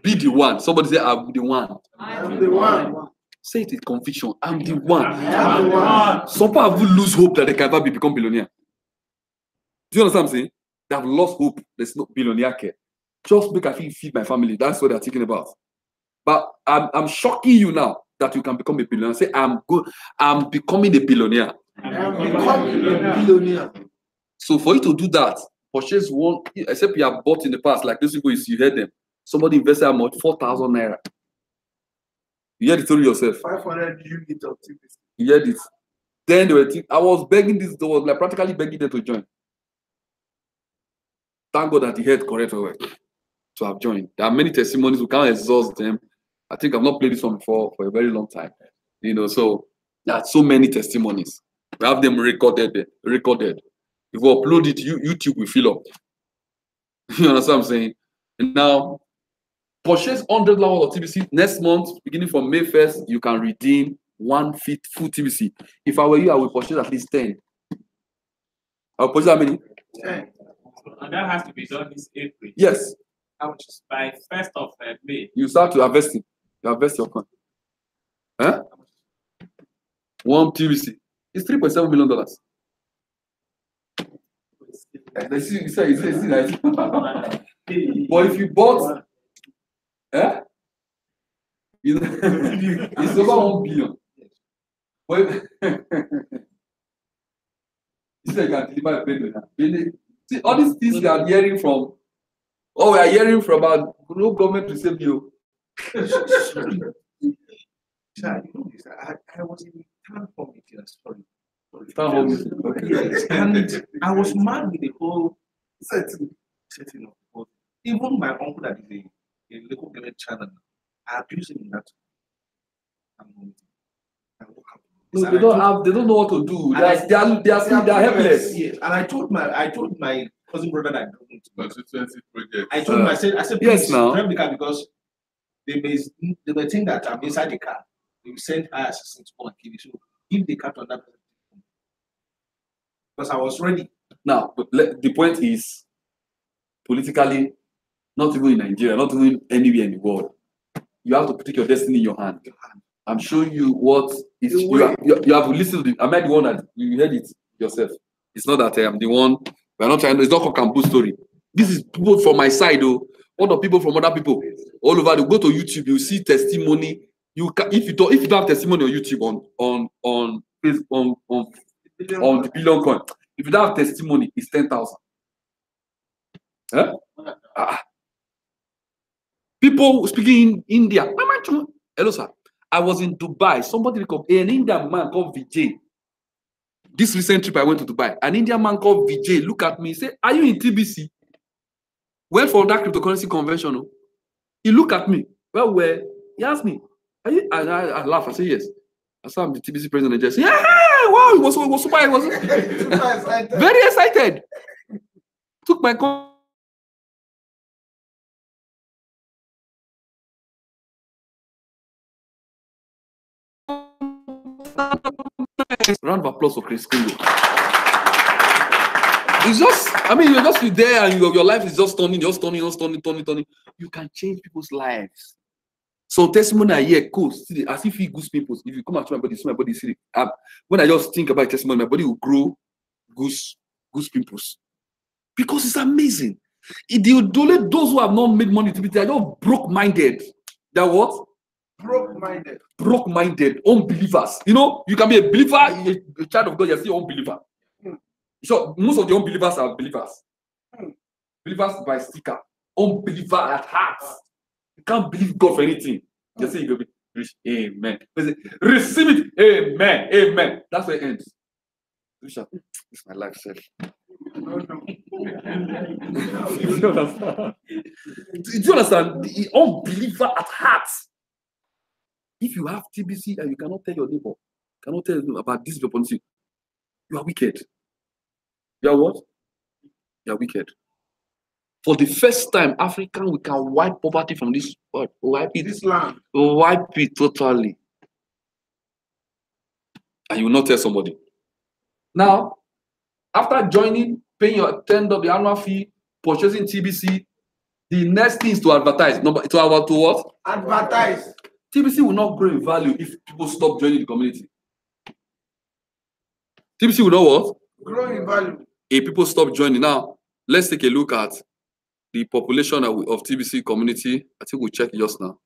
S2: be the one. Somebody say, I'm the one.
S4: I'm the one.
S2: Say it with conviction. I'm the one. I'm the one. Some people will lose hope that they can ever become billionaire. Do you understand what I'm saying? They have lost hope. There's no billionaire care. Just make I feed my family. That's what they're thinking about. But I'm shocking you now that you can become a billionaire. Say, I'm becoming a billionaire.
S4: I'm becoming a billionaire.
S2: So for you to do that, purchase one, except you have bought in the past, like those people, you heard them. Somebody invested how much? 4,000 naira. You heard it told yourself.
S4: 500 units of TBC.
S2: You heard it. Then they were thinking, I was begging this, I was like practically begging them to join. Thank God that he heard correct way to have joined. There are many testimonies, we can't exhaust them. I think I've not played this one before for a very long time. So there are so many testimonies. We have them recorded. If we upload it, YouTube will fill up. You understand what I'm saying? And now, purchase $100 of TBC. Next month, beginning from May 1st, you can redeem one full TBC. If I were you, I would purchase at least 10. I'll purchase how many?
S4: 10.
S10: And that has to be done this April.
S2: Yes.
S10: How much is by 1st of May?
S2: You start to harvest it. You harvest your coin. Huh? One TBC. It's $3.7 million. But if you bought, you know, it's over 1 billion. But you say you can deliver a payment. See, all these things we are hearing from, we are hearing from our no government to save you.
S11: I was in town for meeting, sorry.
S2: Okay.
S11: And I was mad with the whole setting of people. Even my uncle that is a local government channel, I abuse him in that.
S2: No, they don't know what to do. They are helpless.
S11: Yes. And I told my cousin brother that I told him, I said,
S2: yes, now
S11: because they may think that I'm inside the car. They will send our assistants to kill it. So if they can't on that, because I was ready.
S2: Now, but the point is, politically, not even in Nigeria, not even anywhere in the world, you have to take your destiny in your hand. I'm showing you what is you have to listen to. Am I the one that you heard it yourself? It's not that I am the one. We're not trying. It's not a Kambu story. This is people from my side, though. Other people from other people all over. You go to YouTube, you see testimony. You can, if you don't have testimony on YouTube on the billion coin. If you don't have testimony, it's 10,000. Huh? People speaking in India. Hello, sir. I was in Dubai. Somebody called an Indian man called Vijay. This recent trip I went to Dubai. An Indian man called Vijay look at me and say, "Are you in TBC?" Went for that cryptocurrency convention. He looked at me. Well, where? He asked me, "Are you?" I laughed. I said, "Yes." I said, "I'm the TBC president." And just said, "Yeah, wow!" He was super. He was very excited. Took my round of applause for Chris Kringle. It's just, I mean, you're just there and your life is just turning. You can change people's lives. So testimony I hear, cool, as if he goose people. If you come out to my body, see it. When I just think about testimony, my body will grow goose pimples. Because it's amazing. Those who have not made money to be, they are just broke-minded. They're what? Broke-minded, unbelievers. You know, you can be a believer, a child of God, you're still unbeliever. So most of the unbelievers are believers. Believers by sticker. Unbeliever at heart. You can't believe God for anything. You say you're going to be rich. Amen. Receive it. Amen. Amen. That's where it ends. Richard, it's my life, sir. Do you understand? The unbeliever at heart. If you have TBC and you cannot tell your neighbor, cannot tell them about this opportunity, you are wicked. You are what? You are wicked. For the first time, African, we can wipe poverty from this world. Wipe it.
S4: This land.
S2: Wipe it totally. And you will not tell somebody. Now, after joining, paying your $10 the annual fee, purchasing TBC, the next thing is to advertise. To what?
S4: Advertise.
S2: TBC will not grow in value if people stop joining the community. TBC will not what?
S4: Grow in value.
S2: If people stop joining. Now, let's take a look at the population of TBC community. I think we'll check just now.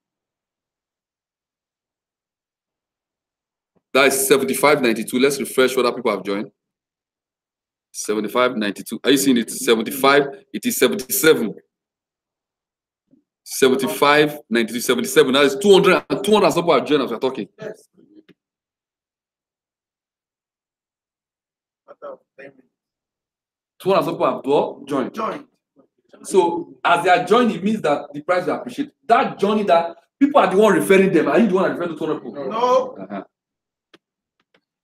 S2: That is 7592. Let's refresh whether people have joined. 7592. Are you seeing it? 75. It is 77. 75, 92, 77. That is 200 people have joined as we're talking.
S4: Yes.
S2: 200 people have joined. So as they are joining, it means that the price will appreciate. That journey that people are the one referring them. Are you the one referring to 200 people?
S4: No.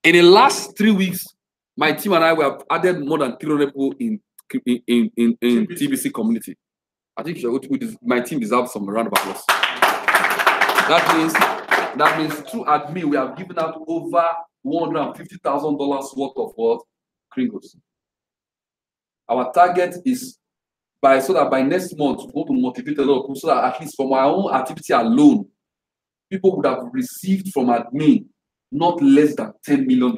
S2: In the last 3 weeks, my team and I have added more than 300 people in TBC community. I think my team deserves some round of applause. That means through admin, we have given out over $150,000 worth of what? Kringles. Our target is so that by next month we want to motivate a lot of people, so that at least from our own activity alone, people would have received from admin not less than $10 million.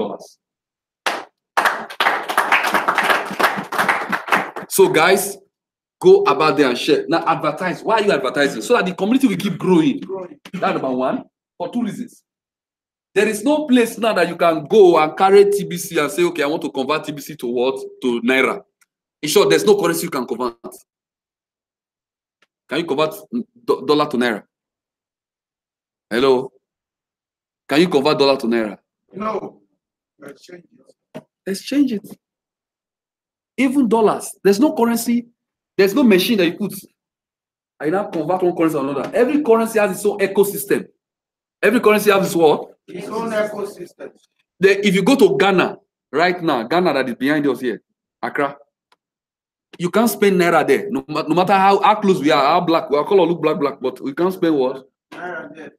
S2: So guys, go about there and share. Now advertise. Why are you advertising? So that the community will keep growing. That's number one, for 2 reasons. There is no place now that you can go and carry TBC and say, okay, I want to convert TBC to what? To Naira. In short, there's no currency you can convert. Can you convert dollar to Naira? Hello? Can you convert dollar to Naira?
S4: No. Exchange it.
S2: Exchange it. Even dollars. There's no currency. There's no machine that you put. I now convert one currency to another. Every currency has its own ecosystem. Every currency has its what?
S4: Its own ecosystem.
S2: If you go to Ghana right now, Ghana that is behind us here, Accra, you can't spend Naira there. No matter how close we are, how black, we are color look black, but we can't spend what?
S4: Naira there.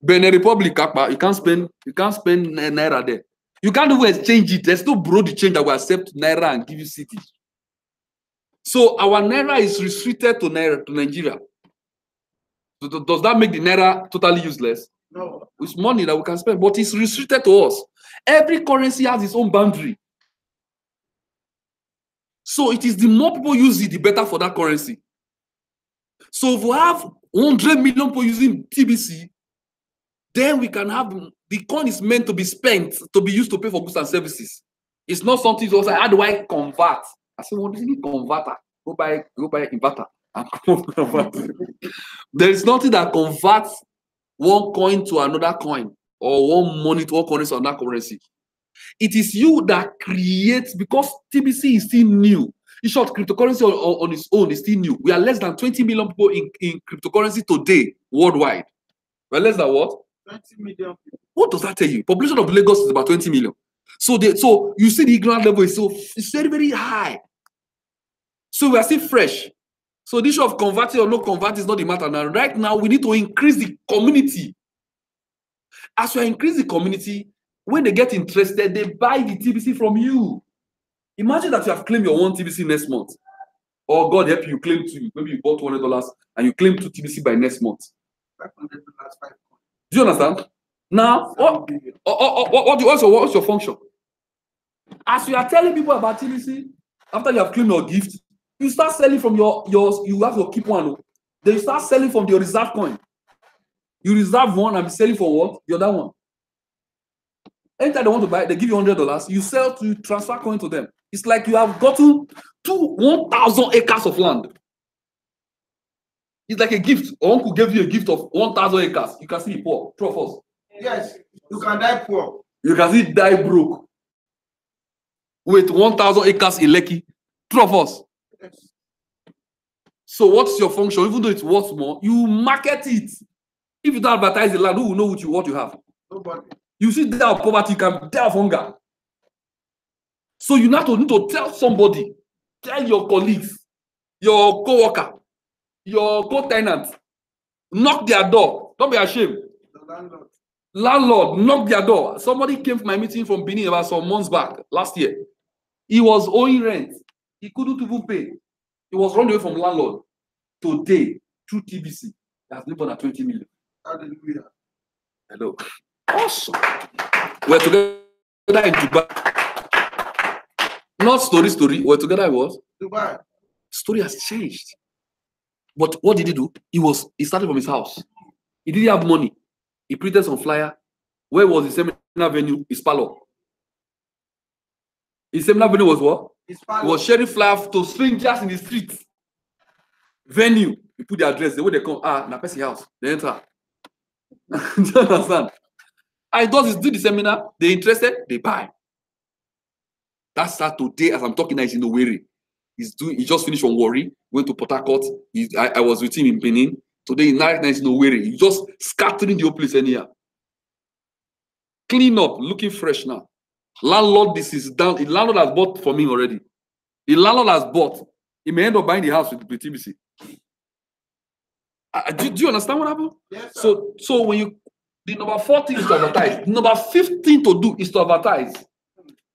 S2: Benin Republic, you can't spend Naira there. You can't even exchange it. There's no broad change that will accept Naira and give you city. So our Naira is restricted to Nigeria. So does that make the Naira totally useless?
S4: No.
S2: It's money that we can spend, but it's restricted to us. Every currency has its own boundary. So it is the more people use it, the better for that currency. So if we have 100 million people using TBC, then we can have the coin is meant to be spent to be used to pay for goods and services. It's not something to say, how do I convert? I said, what do you need converter? Go buy inverter and convert. There is nothing that converts one coin to another coin or one money to one currency to another currency. It is you that creates, because TBC is still new. In short, cryptocurrency on its own is still new. We are less than 20 million people in cryptocurrency today worldwide. We're less than what?
S4: 20 million people.
S2: What does that tell you? Population of Lagos is about 20 million. So you see the ignorant level is it's very, very high. So we are still fresh. So the issue of converting or no converting is not the matter now. Right now, we need to increase the community. As we increase the community, when they get interested, they buy the TBC from you. Imagine that you have claimed your one TBC next month. Or God help you, claim 2. Maybe you bought $200 and you claim 2 TBC by next month.
S4: $500, 5.
S2: Do you understand? Now, what's your function? As you are telling people about TBC, after you have claimed your gift, you start selling from you have to keep one. Then you start selling from your reserve coin. You reserve one and be selling for what? The other one. Anytime they want to buy, they give you $100. You sell to transfer coin to them. It's like you have gotten 1,000 acres of land. It's like a gift. Or uncle gave you a gift of 1,000 acres. You can see poor. True or false?
S4: Yes, you can die poor.
S2: You can see die broke with 1,000 acres in Lekki. True or false?
S4: Yes.
S2: So what's your function? Even though it's worth more, you market it. If you don't advertise the land, who will know what you have?
S4: Nobody.
S2: You see die of poverty, you can die of hunger. So you need to tell somebody, tell your colleagues, your co-worker, your co-tenant, knock their door. Don't be ashamed.
S4: The
S2: Landlord, knock their door. Somebody came to my meeting from Benin about some months back, last year. He was owing rent. He couldn't even pay. He was running away from landlord. Today, through TBC, he has lived on 20 million.
S4: Hallelujah.
S2: Hello. Awesome. We're together in Dubai. Not story. We're together in what?
S4: Dubai.
S2: Story has changed. But what did he do? He started from his house. He didn't have money. He printed some flyer. Where was the seminar venue? His parlor. His seminar venue was what?
S4: His
S2: He was sharing flyer to strangers in the street. Venue. You put the address. The way they come, na person house. They enter. Do you understand? I do the seminar. They interested. They buy. That's that today. As I'm talking now, he's in Owerri. He just finished on Warri. Went to Port Harcourt. I was with him in Benin. Today, he's in Owerri. He's just scattering the whole place anyhow. Clean up, looking fresh now. Landlord, this is down. The landlord has bought from him already. The landlord has bought. He may end up buying the house with TBC. Do you understand what happened?
S4: Yes, sir.
S2: So when the number 14 is to advertise. Number 15 to do is to advertise.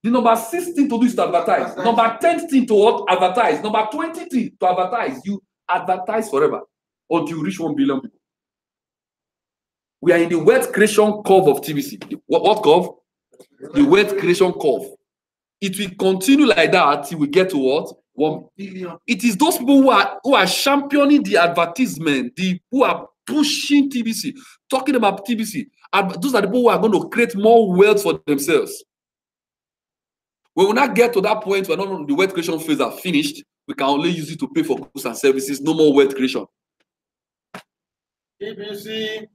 S2: The number 6 thing to do is to advertise. Number 10 thing to what? Advertise. Number 20 thing to advertise. You advertise forever until you reach 1 billion people. We are in the wealth creation curve of TBC. What curve? The wealth creation curve. It will continue like that till we get to what? 1 billion. It is those people who are championing the advertisement, who are pushing TBC, talking about TBC. And those are the people who are going to create more wealth for themselves. When we not get to that point where the wealth creation phase are finished, we can only use it to pay for goods and services. No more wealth creation.
S4: TBC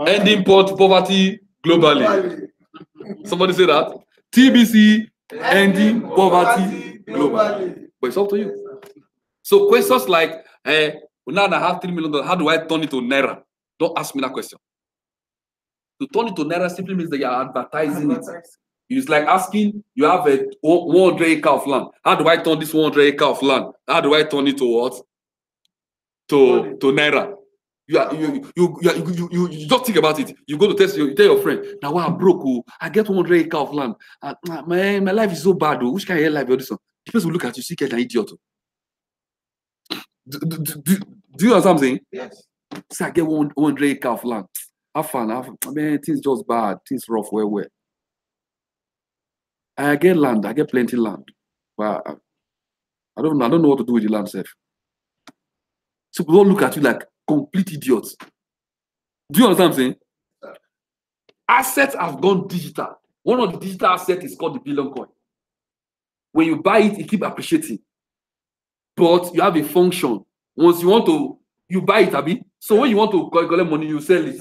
S2: ending poverty globally. Somebody say that. TBC ending poverty globally. But it's up to you. So questions like, now I have $3 million. How do I turn it to naira? Don't ask me that question. To turn it to naira simply means that you are advertising it. It's like asking, you have a 100 acre of land. How do I turn this 100 acre of land? How do I turn it to what? To naira. You just think about it. You go to tell your friend, now I'm broke. I get 100 acre of land. My life is so bad. Which kind of life is this one? The person will look at you, see, get an idiot. Do you know what I'm saying?
S4: Yes.
S2: Say I get 100 acre of land. Have fun. Man, things just bad. Things rough. Where? I get land. I get plenty land, but I don't know what to do with the land, self. So people look at you like complete idiots. Do you understand what I'm saying? Assets have gone digital. One of the digital assets is called the billion coin. When you buy it, it keeps appreciating. But you have a function. Once you want to, you buy it, Abi. So when you want to collect money, you sell it.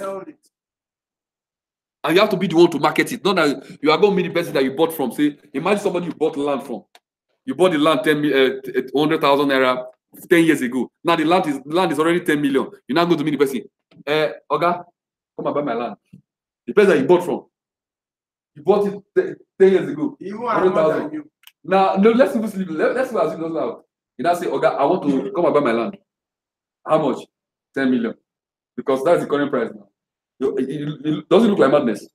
S2: And you have to be the one to market it. Not that you are going to meet the person that you bought from. Say, imagine somebody you bought land from. You bought the land 100,000 naira 10 years ago. Now the land is already 10 million. You're not going to meet the person. Oga, come and buy my land. The person that you bought from. You bought it 10 years ago. 100,000. Now, no, let's assume it doesn't have. You now say, Oga, I want to come and buy my land. How much? 10 million. Because that's the current price now. It doesn't look like madness.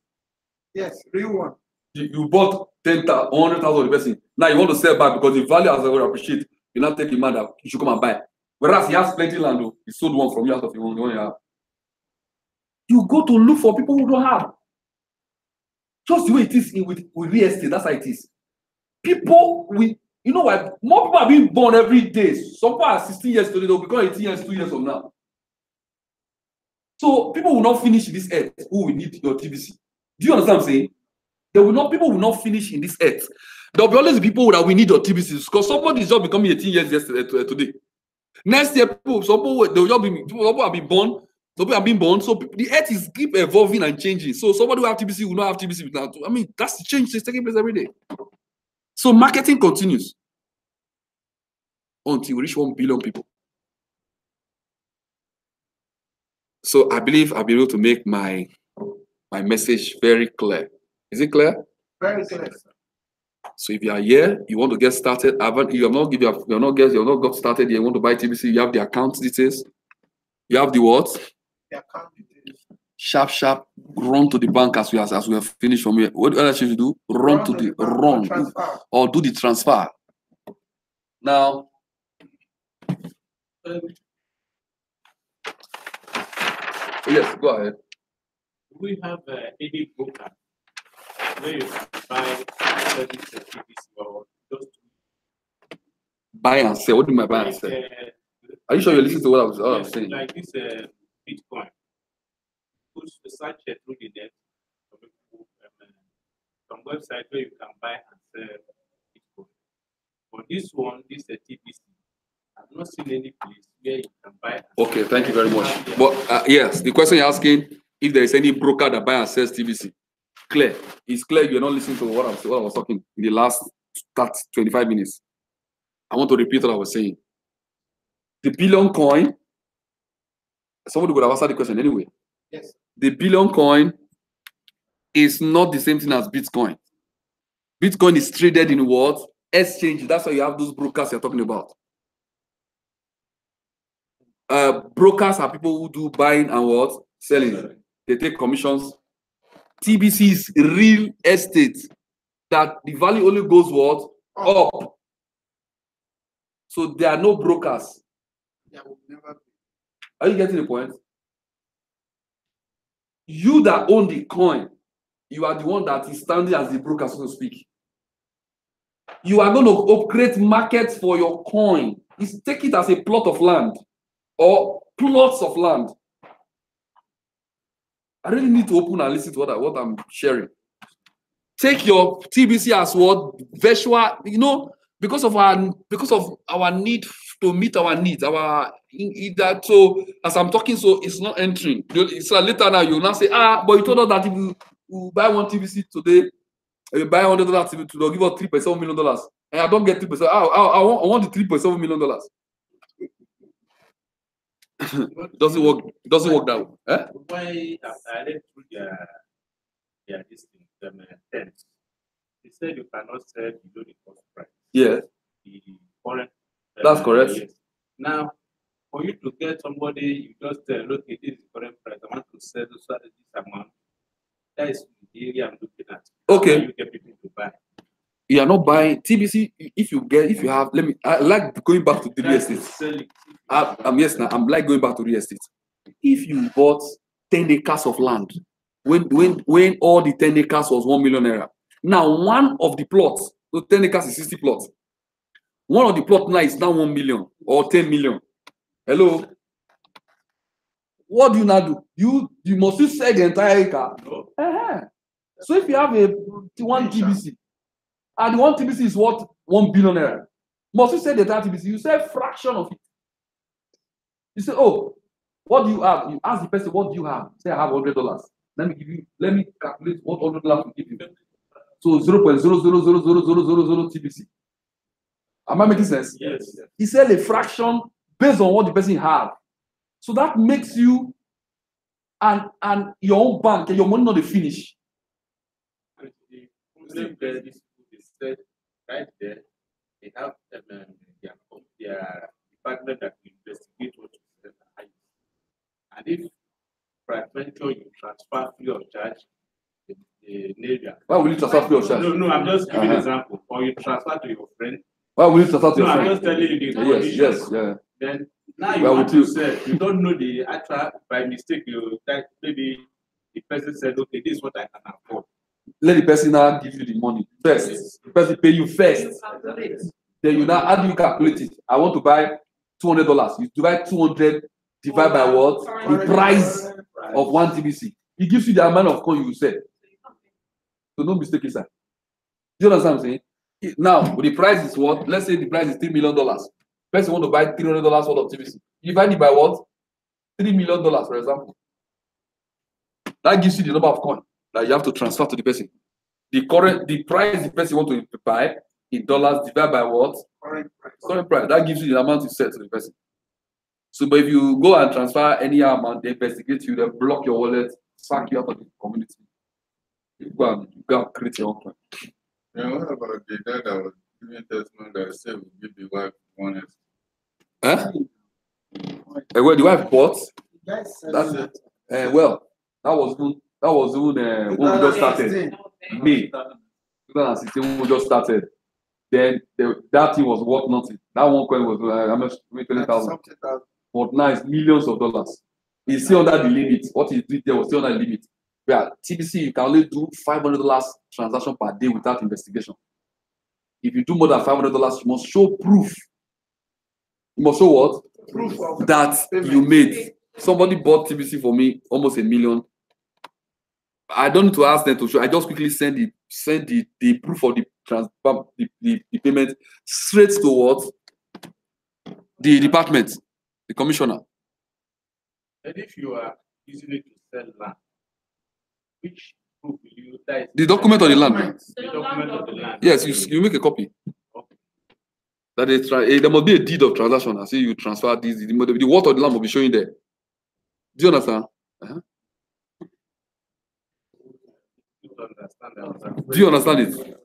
S4: Yes, real one.
S2: You bought 100,000 of the person. Now you want to sell back because the value has already appreciated. You now take the man that you should come and buy. Whereas he has plenty land, though. He sold one from you out of the one you have. You go to look for people who don't have. Just the way it is with real estate, that's how it is. People, you know what? More people are being born every day. Some people are 16 years today, they'll become 18 years 2 years from now. So people will not finish in this earth who will need your TBC. Do you understand what I'm saying? People will not finish in this earth. There will be always people that we need your TBC because somebody is just becoming 18 years today. Next year, people have been born. Some people have been born. So the earth is keep evolving and changing. So somebody who have TBC will not have TBC now. I mean, that's the change that's taking place every day. So marketing continues until we reach 1 billion people. So I believe I'll be able to make my message very clear. Is it clear?
S4: Very clear.
S2: So if you are here, you want to get started, you have not got started, you want to buy TBC, you have the account details, you have the what?
S4: The account details.
S2: Sharp, run to the bank as we have finished from here. What else should you do? Run to the or do the transfer. Now, yes, go ahead.
S10: Do we have any broker where you can buy service at TBC or just
S2: buy and sell? What do you mean by buy and sell? Are you sure you're listening to what I was saying?
S10: Like this Bitcoin. Put the search through the net. Some website where you can buy and sell Bitcoin. For this one, this is a TBC. I've not seen any place where you can buy.
S2: Okay, thank you very much. But yes, the question you're asking, if there is any broker that buy and sells TBC, clear. It's clear you're not listening to what I was talking in the last 25 minutes. I want to repeat what I was saying. The billion coin, somebody would have answered the question anyway.
S4: Yes.
S2: The billion coin is not the same thing as Bitcoin. Bitcoin is traded in what? Exchange. That's why you have those brokers you're talking about. Brokers are people who do buying and what? Selling. They take commissions. TBC is real estate. that the value only goes what? Up. So there are no brokers. Are you getting the point? You that own the coin, you are the one that is standing as the broker, so to speak. You are going to upgrade markets for your coin. Take it as a plot of land or plots of land. I really need to open and listen to what I'm sharing. Take your TBC as what? Virtual, you know, because of our need to meet our needs, so as I'm talking, so it's not entering. So later now you now say, but you told us that if you buy one TBC today, you buy $100 TBC, they'll give us $3.7 million, and I don't get 3%. I want the $3.7 million. It doesn't work. It doesn't work that way. Eh?
S10: Why I read through their this thing, terms. They said you cannot sell below the cost price.
S2: Yes.
S10: The current.
S2: That's correct.
S10: Yes. Now, for you to get somebody, you just look at this current price. I want to sell this amount. That is the area I'm looking at.
S2: Okay.
S10: You get people to buy.
S2: You are not buying TBC. If you have, I like going back to the real estate. Yes, now I'm like going back to real estate. If you bought 10 acres of land, when all the 10 acres was 1 million naira, now one of the plots, so 10 acres is 60 plots. One of the plots now is now 1 million or 10 million. Hello. What do you now do? You must still sell the entire acre. No. So if you have one TBC, and the one TBC is worth 1 billion naira, must you sell the entire TBC? You sell a fraction of it. You say, oh, what do you have? You ask the person, what do you have? Say, I have $100. Let me calculate what $100 will give you. So 0.000000 TBC. Am I making sense?
S10: Yes.
S2: He sell a fraction based on what the person have. So that makes you and your own bank, your money not the finish.
S10: They said right there, they have their department that will investigate what you said. And if peradventure you transfer free of charge the area.
S2: Why will you transfer free of charge?
S10: No, I'm just giving an example. Or you transfer to your friend.
S2: Why will you transfer to your friend?
S10: I'm just telling you the conditions.
S2: Yes, yeah.
S10: Then now you want to sell. You don't know the actual, by mistake, maybe the person said, okay, this is what I can afford.
S2: Let the person now give you the money first. Yes. The person pay you first. Then you now, how do you calculate it? I want to buy $200. You divide 200, divide by what? The price of one TBC. It gives you the amount of coin you sell. So no mistake inside. Do you understand what I'm saying? Now, the price is what? Let's say the price is $3 million. Person want to buy $300 worth of TBC. You divide it by what? $3 million, for example. That gives you the number of coin that you have to transfer to the person. The price the person want to buy in dollars divided by what? Current price. That gives you the amount you sell to the person. So, but if you go and transfer any amount, they investigate you, they block your wallet, sack you out of the community. You go and create your own coin.
S12: Yeah, what about the dad that was giving testimony that said we give the wife honest?
S2: Huh? Well, the wife bought. That's it. Well, that was when we just started. May 2016 when we just started. Then that thing was worth nothing. That one coin was how much? 20,000. But now it's millions of dollars. It's still under the limit. What he did there was still under the limit. Yeah, TBC, you can only do $500 transaction per day without investigation. If you do more than $500, you must show proof. You must show what? Proof of that you made. Somebody bought TBC for me, almost $1 million. I don't need to ask them to show. I just quickly send the proof of the payment straight to what? The department, the commissioner.
S10: And if you are using it to sell land, which proof will you use?
S2: The document of the land.
S10: The document of the land.
S2: Yes, you make a copy. Okay. That there must be a deed of transaction. I see you transfer this. The worth of the land will be showing there. Do you understand? Do you understand it?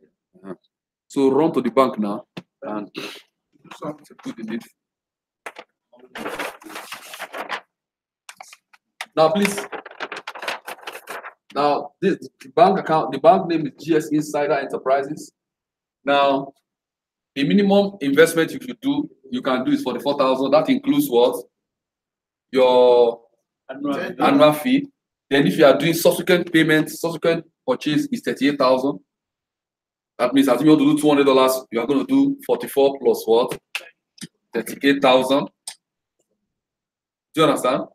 S2: So run to the bank now and put the deed. Now, please. Now, this bank account, the bank name is GS Insider Enterprises. Now, the minimum investment you can do is 44,000. That includes what? Your annual fee. Then if you are doing subsequent payments, subsequent purchase is 38,000. That means as you want to do $200, you are going to do 44 plus what? 38,000. Do you understand?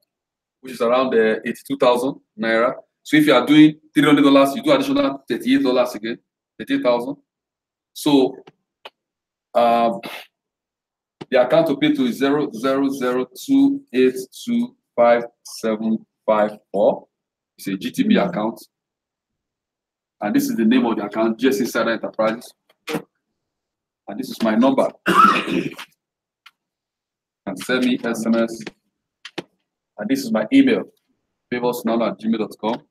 S2: Which is around 82,000 naira. So if you are doing $300, you do additional $38 again, 38,000. So the account to pay to is 000282574. It's a GTB account. And this is the name of the account, GS Insider Enterprises. And this is my number. You can send me SMS. And this is my email, favorsunano@gmail.com.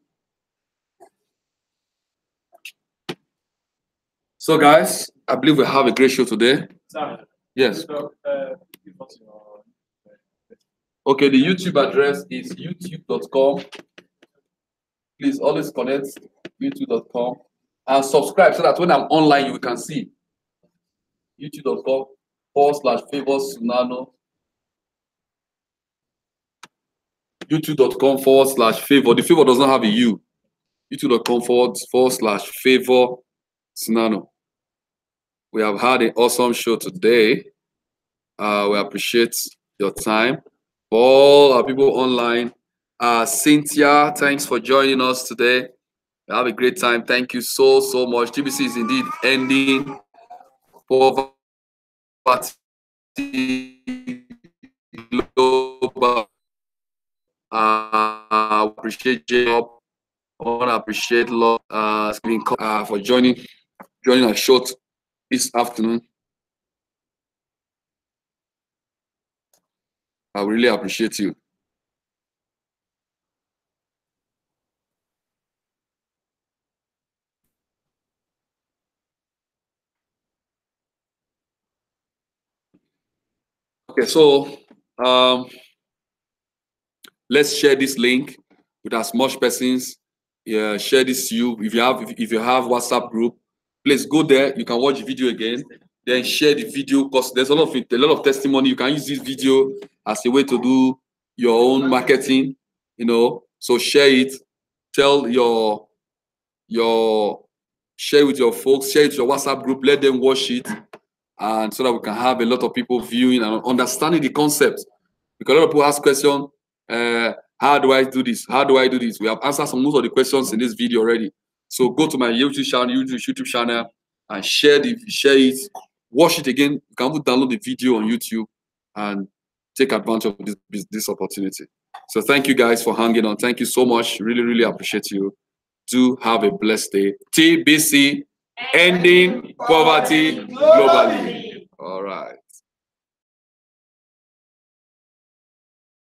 S2: So guys, I believe we have a great show today. Yes. Okay, the YouTube address is youtube.com. Please always connect youtube.com and subscribe so that when I'm online, you can see. youtube.com/favorsunano. youtube.com/favor. The favor does not have a U. youtube.com/favor-sunano. We have had an awesome show today. We appreciate your time. For all our people online, Cynthia, thanks for joining us today. Have a great time. Thank you so much. TBC is indeed ending poverty global. Appreciate Jacob. I want to appreciate Lord for joining us short this afternoon. I really appreciate you. Okay, so let's share this link with as much persons. Yeah, share this to you. If you have WhatsApp group, please go there. You can watch the video again. Then share the video because there's a lot of testimony. You can use this video as a way to do your own marketing. So share it. Tell share with your folks. Share it to your WhatsApp group. Let them watch it, and so that we can have a lot of people viewing and understanding the concept. Because a lot of people ask questions. How do I do this? How do I do this? We have answered most of the questions in this video already. So go to my YouTube channel and share it, watch it again. You can download the video on YouTube and take advantage of this opportunity. So thank you guys for hanging on. Thank you so much. Really, really appreciate you. Do have a blessed day. TBC, ending poverty globally. All right.